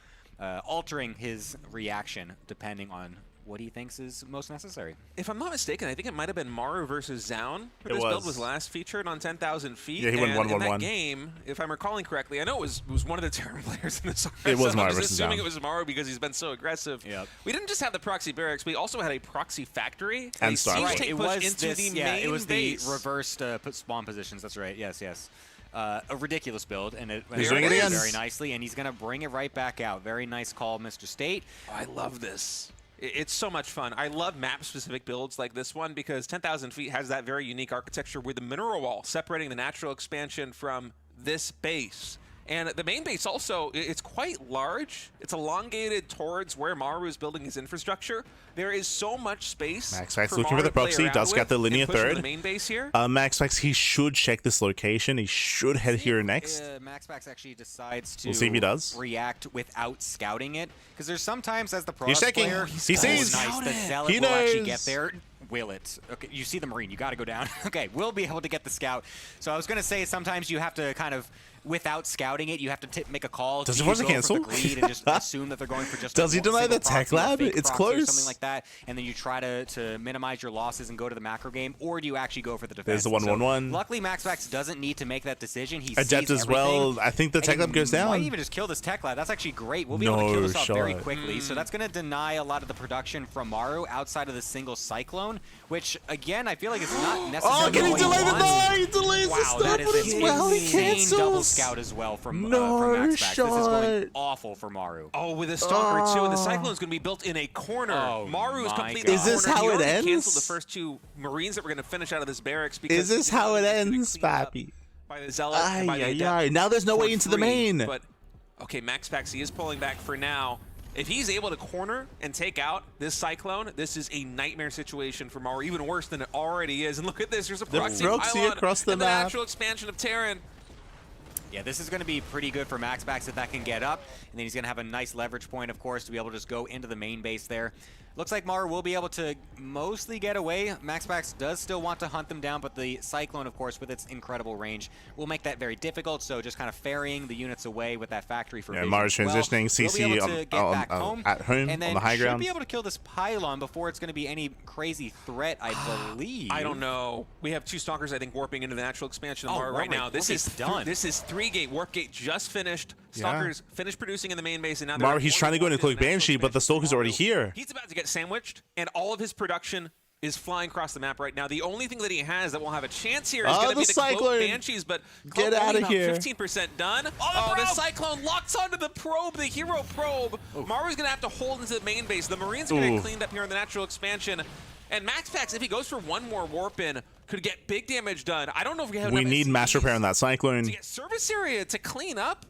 altering his reaction depending on what he thinks is most necessary. If I'm not mistaken, I think it might have been Maru versus Zaun. This build was last featured on 10,000 feet. Yeah, he went 1-1-1. In that game, if I'm recalling correctly, I know it was one of the Terran players in this. It was so Maru I'm versus just assuming Zaun. it was Maru because he's been so aggressive. Yep. We didn't just have the proxy barracks, we also had a proxy factory. And a Starcraft. siege Right, tank it push was into this, the yeah, main it was base. the reversed spawn positions. That's right. Yes, yes. A ridiculous build, and it He's doing it again. very nicely, and he's going to bring it right back out. Very nice call, Mr. State. I love this. It's so much fun. I love map-specific builds like this one because 10,000 feet has that very unique architecture with the mineral wall separating the natural expansion from this base. And the main base also, it's quite large. It's elongated towards where Maru is building his infrastructure. There is so much space. MaxPax for looking Maru for the to play proxy, around does get with the linear and push into third. the main base here. MaxPax, he should check this location. He should head here next. MaxPax actually decides to We'll see if he does. react without scouting it, because there's sometimes as the pro He's checking. player, He sees. nice, the Zealot He will actually knows. get there. Will it? Okay, you see the Marine, you got to go down. Okay, we'll be able to get the scout. So I was going to say sometimes you have to kind of, without scouting it, you have to make a call. Does Do he you want to go for cancel? the greed and just assume that they're going for just Does he a deny single the tech proxy, a lab? fake It's proxy or close. something like that, and then you try to minimize your losses and go to the macro game, or do you actually go for the There's defense? the 1-1-1. So, luckily, MaxPax doesn't need to make that decision. He Adept sees as well. everything. I think the tech lab goes down. Might even just kill this tech lab. That's actually great. We'll be able to kill this off very shot. quickly. So that's going to deny a lot of the production from Maru outside of the single Cyclone, which, again, I feel like it's not necessarily Oh, can he what delay the wants. buy? He delays the Wow, start, that but is as an well, he insane double cancels. scout as well from No MaxPax. shot. This is going awful for Maru. Oh, with a Stalker too, and the Cyclone's going to be built in a corner. Oh Maru is my completely God. Is this cornered. how He it already ends? canceled the first 2 Marines that were going to finish out of this barracks because Is this he how it was gonna be ends, cleaned up Pappy? by the Zealot and by the Ay, Adept ay, ay. Now there's no for way into the free. main. But okay, MaxPax, he is pulling back for now. If he's able to corner and take out this Cyclone, this is a nightmare situation for Maru, even worse than it already is. And look at this, there's a proxy pylon across the and map. the natural expansion of Terran. Yeah, this is going to be pretty good for MaxPax if that can get up. And then he's going to have a nice leverage point, of course, to be able to just go into the main base there. Looks like Maru will be able to mostly get away. MaxPax does still want to hunt them down, but the Cyclone, of course, with its incredible range, will make that very difficult. So just kind of ferrying the units away with that factory for vision Maru's as well. transitioning, We'll CC be able to get back at home and then on the high should ground. be able to kill this pylon before it's going to be any crazy threat, I believe. I don't know. We have 2 Stalkers, I think, warping into the natural expansion of Oh, Maru right now. This is done. This is 3-gate. Warp gate just finished. Stalkers finished producing in the main base, and now Maru, he's trying to go into Cloak natural Banshee, but the expansion. Stalker's already here. He's about to get sandwiched, and all of his production is flying across the map right now. The only thing that he has that will have a chance here is going to be the Cyclone. Cloak Banshees, but Get Cloak out only of about here. 15% done. Oh, the Cyclone locks onto the probe, the hero probe. Maru's going to have to hold into the main base. The Marines are going to get cleaned up here in the natural expansion. And MaxPax, if he goes for 1 more warp in, could get big damage done. I don't know if we have We enough need mass repair on that Cyclone. to get service area to clean up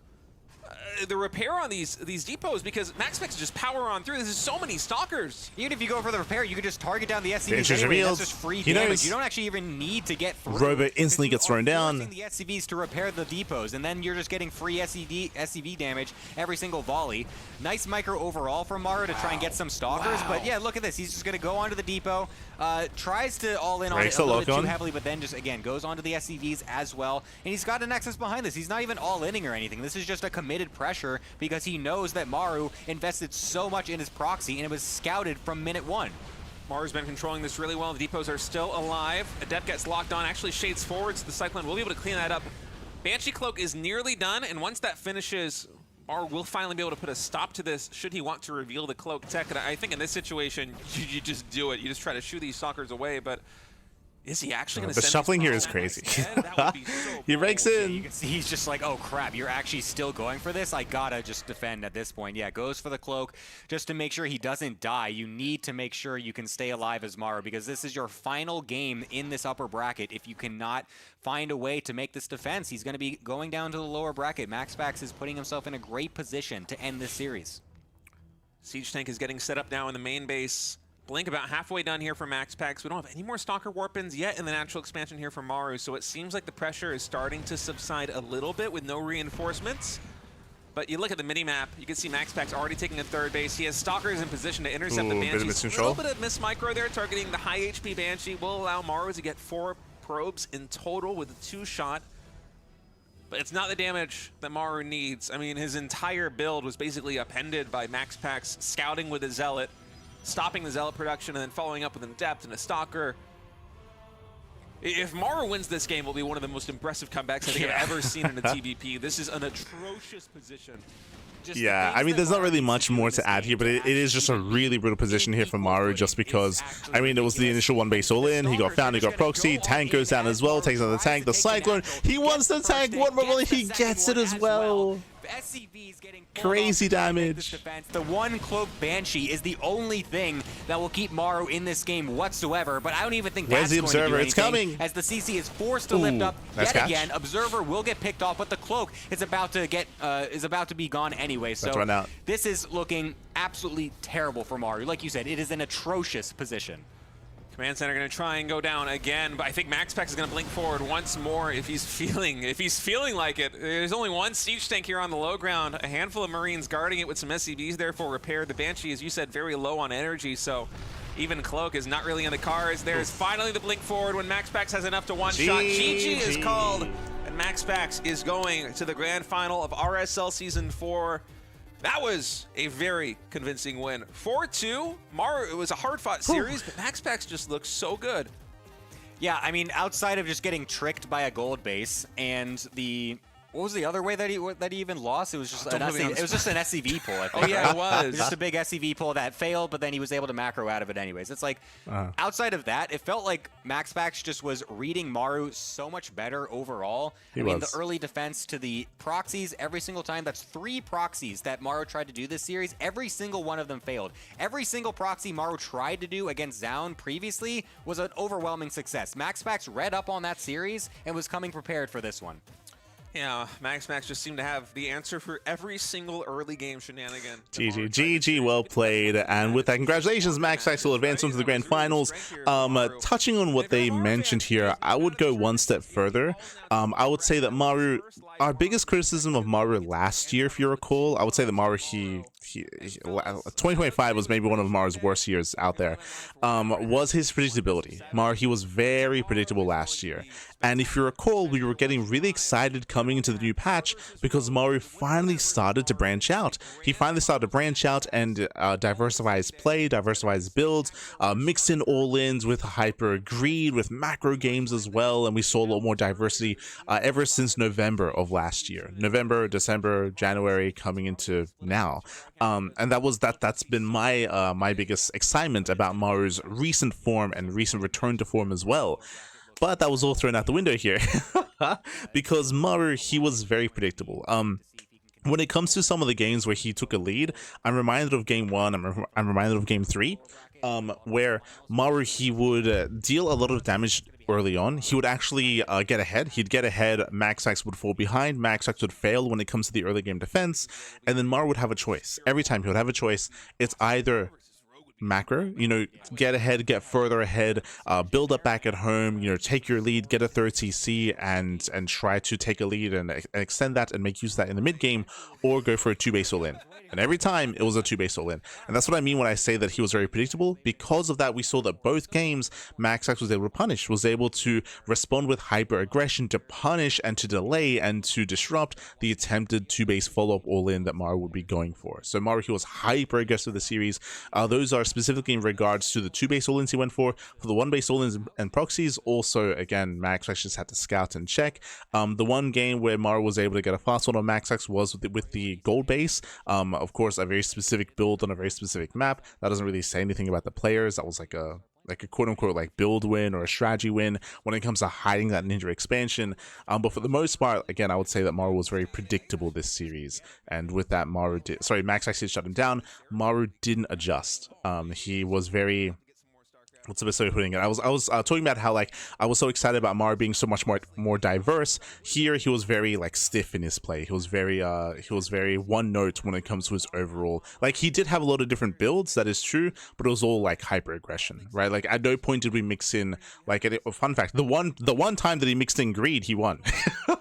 the repair on these depots, because MaxPax just power on through. This is so many Stalkers. Even if you go for the repair, you can just target down the SCVs Banshee's anyway. revealed. That's just free He damage. knows. You don't actually even need to get through. Robot instantly because gets you are thrown down. forcing the SCVs to repair the depots, and then you're just getting free SCV damage every single volley. Nice micro overall from Maru to try and get some Stalkers, but yeah, look at this. He's just going to go onto the depot, tries to all in on Breaks it a the little bit lock-on. too heavily, but then just, again, goes onto the SCVs as well. And he's got a Nexus behind this. He's not even all-inning or anything. This is just a committed pressure because he knows that Maru invested so much in his proxy, and it was scouted from minute 1. Maru's been controlling this really well. The depots are still alive. Adept gets locked on, actually shades forwards. The Cyclone will be able to clean that up. Banshee Cloak is nearly done, and once that finishes, Maru will finally be able to put a stop to this should he want to reveal the cloak tech. And I think in this situation, you just do it. You just try to shoo these stalkers away, but is he actually going to The shuffling here is crazy. He rakes in. You can see he's just like, oh crap, you're actually still going for this? I gotta just defend at this point. Yeah, goes for the cloak just to make sure he doesn't die. You need to make sure you can stay alive as Maru because this is your final game in this upper bracket. If you cannot find a way to make this defense, he's going to be going down to the lower bracket. MaxPax is putting himself in a great position to end this series. Siege Tank is getting set up now in the main base. Blink about halfway done here for MaxPax. We don't have any more Stalker Warpins yet in the natural expansion here for Maru, so it seems like the pressure is starting to subside a little bit with no reinforcements. But you look at the mini-map, you can see MaxPax already taking a third base. He has Stalkers in position to intercept the Banshees. A little bit of miss micro there, targeting the high HP Banshee. Will allow Maru to get 4 probes in total with a 2-shot. But it's not the damage that Maru needs. I mean, his entire build was basically appended by MaxPax scouting with a Zealot, stopping the Zealot production, and then following up with an Adept and a Stalker. If Maru wins this game, it will be one of the most impressive comebacks I think I've ever seen in a TvP. This is an atrocious position. Yeah, I mean, there's not really much more to add here, but it is just a really brutal position here for Maru just because, I mean, it was the initial 1-base all-in, he got found, he got proxy, tank goes down as well, takes another tank, the Cyclone, he wants the tank, one more, he gets it as well. SCV's getting crazy damage. The one cloak Banshee is the only thing that will keep Maru in this game whatsoever, but I don't even think Where's that's the going to do Observer? anything, It's coming. as the CC is forced to lift up nice yet catch. again. Observer will get picked off, but the cloak is about to be gone anyway. So run out. This is looking absolutely terrible for Maru. Like you said, it is an atrocious position. Command Center going to try and go down again, but I think MaxPax is going to blink forward once more if he's feeling like it. There's only one Siege Tank here on the low ground, a handful of Marines guarding it with some SCVs there for repair. The Banshee, as you said, very low on energy, so even Cloak is not really in the cards. There's finally the blink forward when MaxPax has enough to one-shot. GG is called, and MaxPax is going to the grand final of RSL Season 4. That was a very convincing win. 4-2. Maru, it was a hard-fought series, but MaxPax just looks so good. Yeah, I mean, outside of just getting tricked by a gold base and the... What was the other way that he even lost? It was just an SCV pull, I think. Oh, yeah, it was. Just a big SCV pull that failed, but then he was able to macro out of it anyways. It's like, outside of that, it felt like MaxPax just was reading Maru so much better overall. I mean, the early defense to the proxies every single time. That's 3 proxies that Maru tried to do this series. Every single one of them failed. Every single proxy Maru tried to do against Zaun previously was an overwhelming success. MaxPax read up on that series and was coming prepared for this one. Yeah, MaxPax just seemed to have the answer for every single early game shenanigan. GG, well played. And with that, congratulations, MaxPax will advance on to the grand finals. Touching on what they mentioned here, I would go one step further. I would say that Maru, our biggest criticism of Maru last year, if you recall, I would say that Maru, 2025 was maybe one of Maru's worst years out there, was his predictability. Maru, he was very predictable last year. And if you recall, we were getting really excited coming into the new patch because Maru finally started to branch out. He finally started to branch out and diversify his play, diversify his builds, mix in all-ins with hyper greed, with macro games as well, and we saw a lot more diversity ever since November of last year. November, December, January, coming into now. And that's been my my biggest excitement about Maru's recent form and recent return to form as well. But that was all thrown out the window here because Maru, he was very predictable. When it comes to some of the games where he took a lead, I'm reminded of game 1, I'm reminded of game 3, where Maru, he would deal a lot of damage early on. He would actually get ahead. He'd get ahead, MaxPax would fall behind, MaxPax would fail when it comes to the early game defense, and then Maru would have a choice. Every time he would have a choice, it's either macro, get ahead, get further ahead, build up back at home, take your lead, get a third CC and try to take a lead and extend that and make use of that in the mid game, or go for a 2-base all-in. And every time it was a 2-base all-in. And that's what I mean when I say that he was very predictable. Because of that, we saw that both games MaxPax was able to punish, was able to respond with hyper aggression to punish and to delay and to disrupt the attempted 2-base follow-up all-in that Maru would be going for. So Maru, he was hyper aggressive this series. Those are specifically in regards to the 2 base all-ins he went for the 1 base all-ins and proxies. Also, again, MaxPax just had to scout and check. The one game where Maru was able to get a fast one on MaxPax was with the gold base. Of course, a very specific build on a very specific map. That doesn't really say anything about the players. That was like a quote-unquote like build win or a strategy win when it comes to hiding that ninja expansion. But for the most part, again, I would say that Maru was very predictable this series, and with that, MaxPax did shut him down. Maru didn't adjust. He was very, what's the best way of putting it? I was talking about how like I was so excited about Maru being so much more diverse. Here he was very like stiff in his play. He was very one note when it comes to his overall. Like he did have a lot of different builds, that is true, but it was all like hyper aggression, right? Like at no point did we mix in like a fun fact. The one time that he mixed in greed, he won.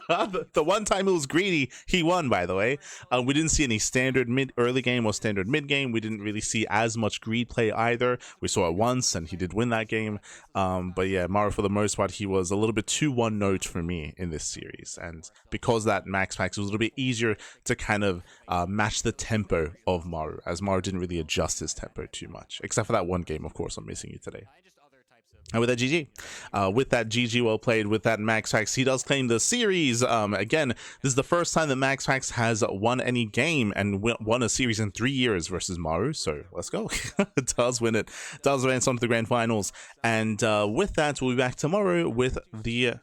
The one time it was greedy, he won, by the way. We didn't see any standard early game or standard mid game. We didn't really see as much greed play either. We saw it once and he did win that game. But yeah, Maru, for the most part, he was a little bit too one note for me in this series. And because that MaxPax was a little bit easier to kind of match the tempo of Maru, as Maru didn't really adjust his tempo too much. Except for that one game, of course, I'm missing you today. And with that GG, well played, with that MaxPax, he does claim the series. Again, this is the first time that MaxPax has won any game and won a series in 3 years versus Maru. So let's go. It does win it. Does advance on to the grand finals. And with that, we'll be back tomorrow with the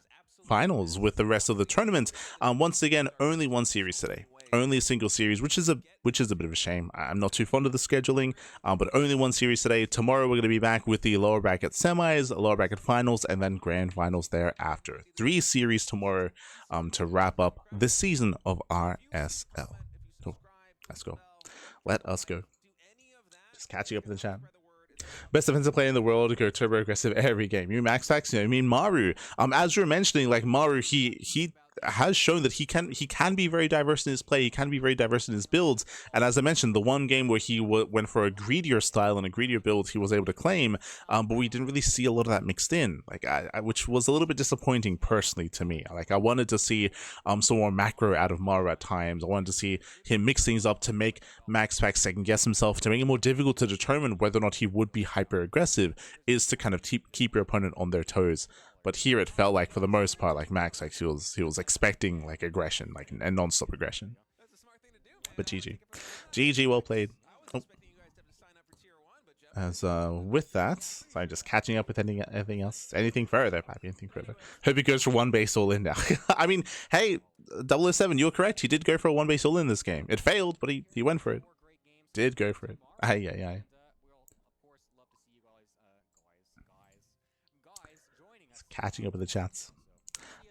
finals, with the rest of the tournament. Once again, only one series today. Only a single series, which is a bit of a shame. I'm not too fond of the scheduling, but only one series today. Tomorrow we're going to be back with the lower bracket semis, lower bracket finals, and then grand finals thereafter. 3 series tomorrow to wrap up this season of RSL. Cool. Let's go. Let us go. Just catching up in the chat. Best defensive player in the world, go turbo aggressive every game. You MaxPax, you know, I mean Maru. As you were mentioning, like Maru, he has shown that he can be very diverse in his play. He can be very diverse in his builds. And as I mentioned, the one game where he went for a greedier style and a greedier build, he was able to claim. But we didn't really see a lot of that mixed in, like which was a little bit disappointing personally to me. Like I wanted to see some more macro out of Maru at times. I wanted to see him mix things up to make MaxPax second guess himself, to make it more difficult to determine whether or not he would be hyper aggressive, is to kind of keep your opponent on their toes. But here it felt like, for the most part, like MaxPax, he was expecting like aggression, like and non-stop aggression. But GG, well played. Oh. As with that, so I'm just catching up with anything else, anything further, Pappy, anything further. Hope he goes for 1 base all in now. I mean, hey, 007, you're correct. He did go for a 1 base all in this game. It failed, but he went for it. Did go for it. Aye. Catching up with the chats.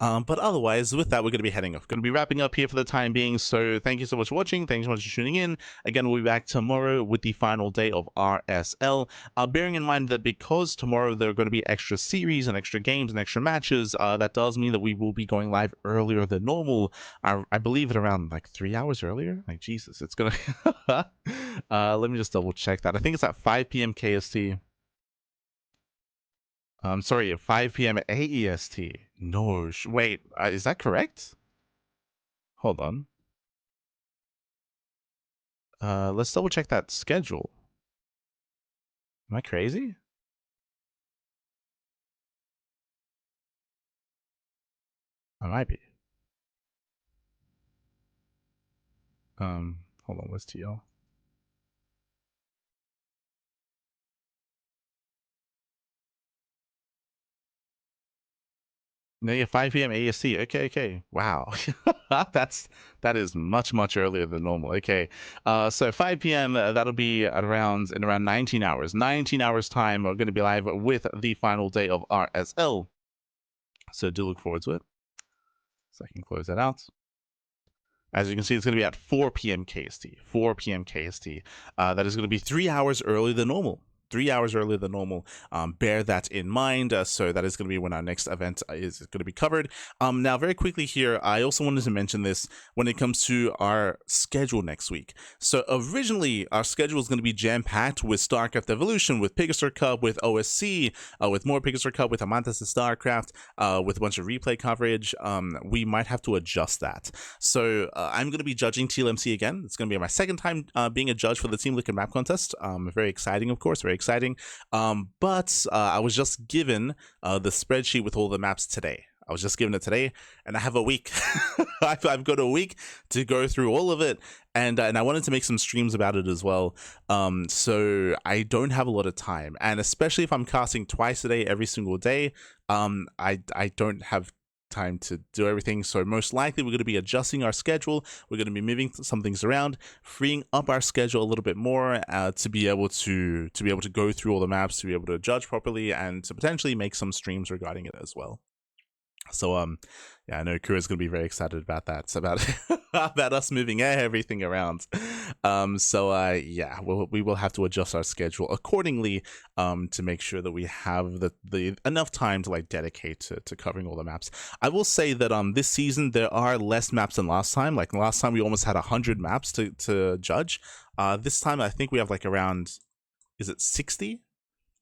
But otherwise, with that, we're going to be heading off. Going to be wrapping up here for the time being. So thank you so much for watching. Thanks so much for tuning in. Again, we'll be back tomorrow with the final day of RSL. Bearing in mind that because tomorrow there are going to be extra series and extra games and extra matches, that does mean that we will be going live earlier than normal. I believe at around like 3 hours earlier. Like Jesus, it's gonna. Let me just double check that. I think it's at 5 p.m. KST. Sorry, at 5 p.m. AEST. No, wait, is that correct? Hold on. Let's double check that schedule. Am I crazy? I might be. Hold on, what's TL? No, yeah, 5 p.m. AST. Okay. Wow. that is much earlier than normal. Okay. So 5 p.m. That'll be at around 19 hours. 19 hours time. We're going to be live with the final day of RSL. So do look forward to it. So I can close that out. As you can see, it's going to be at 4 p.m. KST. 4 p.m. KST. That is going to be 3 hours earlier than normal. 3 hours earlier than normal. Bear that in mind. So that is going to be when our next event is going to be covered. Now, very quickly here, I also wanted to mention this when it comes to our schedule next week. So originally, our schedule is going to be jam-packed with StarCraft Evolution, with Pegasus Cup, with OSC, with more Pegasus Cup, with Amantas and StarCraft, with a bunch of replay coverage. We might have to adjust that. So I'm going to be judging TLMC again. It's going to be my second time being a judge for the Team Liquid Map Contest. Very exciting, of course. Very exciting. exciting. But I was just given the spreadsheet with all the maps today. I was just given it today, and I have a week. I've got a week to go through all of it, and I wanted to make some streams about it as well. So I don't have a lot of time, and especially if I'm casting twice a day, every single day, I don't have time to do everything. So most likely we're going to be adjusting our schedule. We're going to be moving some things around, freeing up our schedule a little bit more to be able to go through all the maps, to be able to judge properly, and to potentially make some streams regarding it as well. So yeah, I know Kura's gonna be very excited about that. It's about about us moving everything around. Yeah, we will have to adjust our schedule accordingly to make sure that we have the enough time to like dedicate to covering all the maps. I will say that this season there are less maps than last time. Like last time we almost had 100 maps to judge. This time I think we have like around, is it 60?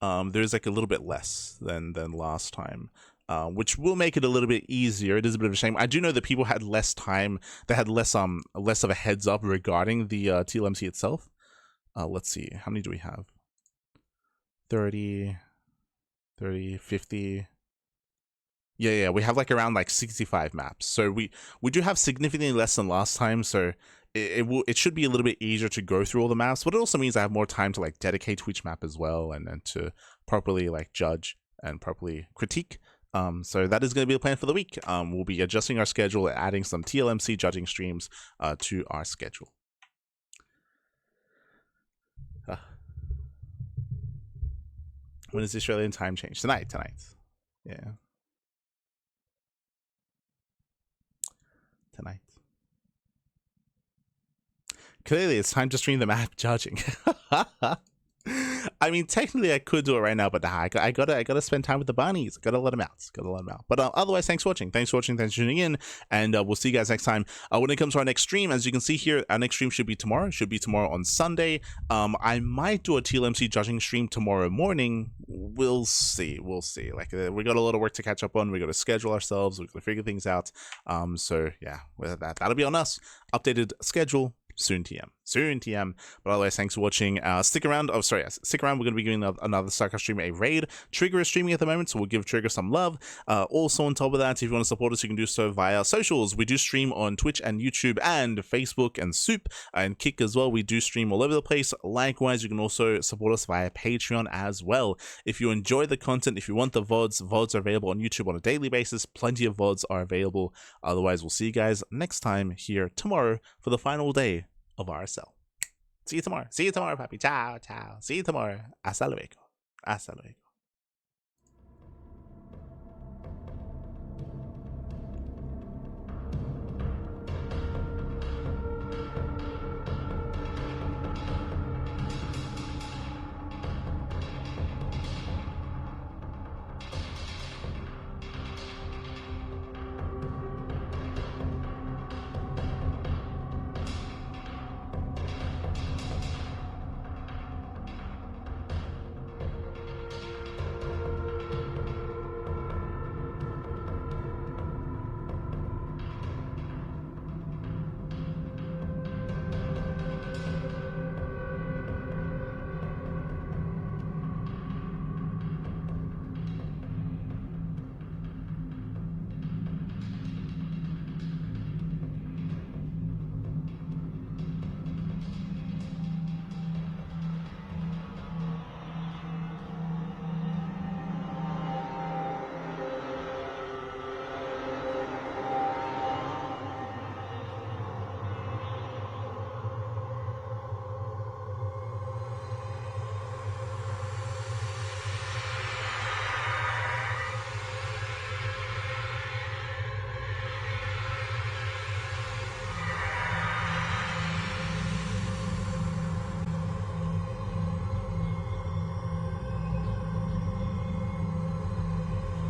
There's like a little bit less than last time. Which will make it a little bit easier. It is a bit of a shame. I do know that people had less time. They had less of a heads up regarding the TLMC itself. Let's see. How many do we have? 30, 50. Yeah. We have like around like 65 maps. So we do have significantly less than last time. So it should be a little bit easier to go through all the maps. But it also means I have more time to like dedicate to each map as well, and to properly like judge and properly critique. So that is going to be the plan for the week. We'll be adjusting our schedule, adding some TLMC judging streams to our schedule. When is the Australian time change? Tonight. Yeah. Tonight. Clearly, it's time to stream the map judging. I mean, technically I could do it right now, but nah, I gotta spend time with the bunnies. Gotta let them out. But otherwise, thanks for watching. Thanks for tuning in, and we'll see you guys next time. When it comes to our next stream, as you can see here, our next stream should be tomorrow. On Sunday. I might do a TLMC judging stream tomorrow morning. We'll see. Like we got a lot of work to catch up on. We got to schedule ourselves. We got to figure things out. So yeah, with that'll be on us. Updated schedule. Soon TM. But otherwise, thanks for watching. Stick around. Stick around. We're going to be doing another StarCraft stream, a raid. Trigger is streaming at the moment, so we'll give Trigger some love. Also, on top of that, if you want to support us, you can do so via socials. We do stream on Twitch and YouTube and Facebook and Soup and Kick as well. We do stream all over the place. Likewise, you can also support us via Patreon as well. If you enjoy the content, if you want the VODs are available on YouTube on a daily basis. Plenty of VODs are available. Otherwise, we'll see you guys next time here tomorrow for the final day of RSL. See you tomorrow, papi. Ciao. See you tomorrow. Hasta luego.